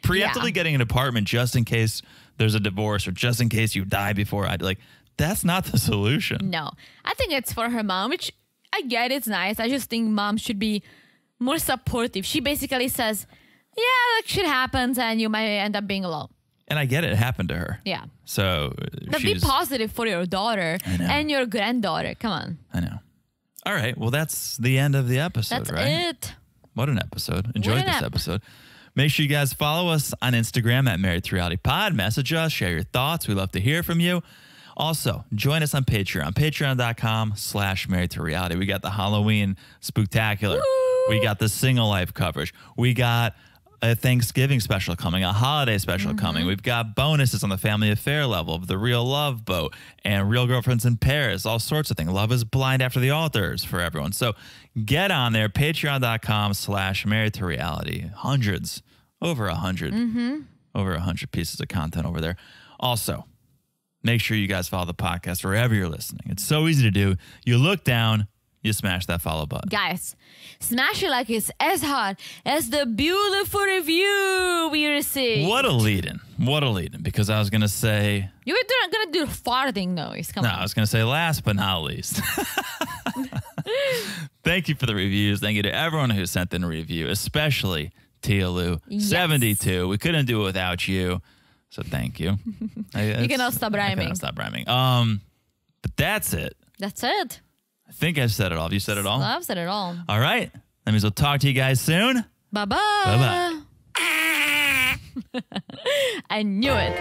Preemptively getting an apartment just in case there's a divorce or just in case you die before that's not the solution. No, I think it's for her mom, which I get. It's nice. I just think mom should be more supportive. She basically says, yeah, like shit happens and you might end up being alone. And I get it happened to her. Yeah. So but be positive for your daughter and your granddaughter. Come on. I know. All right. Well, that's the end of the episode, that's right? it. What an episode. Enjoyed this episode. Make sure you guys follow us on Instagram at Married to Reality Pod. Message us. Share your thoughts. We love to hear from you. Also, join us on Patreon. Patreon.com/Married to Reality. We got the Halloween Spooktacular. Woo! We got the Single Life coverage. We got a Thanksgiving special coming, a holiday special coming. We've got bonuses on the family affair level of the Real Love Boat and Real Girlfriends in Paris, all sorts of things. Love is Blind After the Altars for everyone. So get on there, patreon.com/Married to Reality. Hundreds, over 100, over 100 pieces of content over there. Also, make sure you guys follow the podcast wherever you're listening. It's so easy to do. You look down, you smash that follow button. Guys, smash it like it's as hard as the beautiful review we received. What a lead-in. What a lead-in, because I was going to say... You were going to do the farting noise. Come on. I was going to say last but not least. Thank you for the reviews. Thank you to everyone who sent in a review, especially Tia Lou, 72. We couldn't do it without you, so thank you. You cannot stop rhyming. I cannot stop rhyming. But that's it. That's it. I think I've said it all. Have you said it all? I've said it all. All right. That means we'll talk to you guys soon. Bye-bye. Bye-bye. I knew it.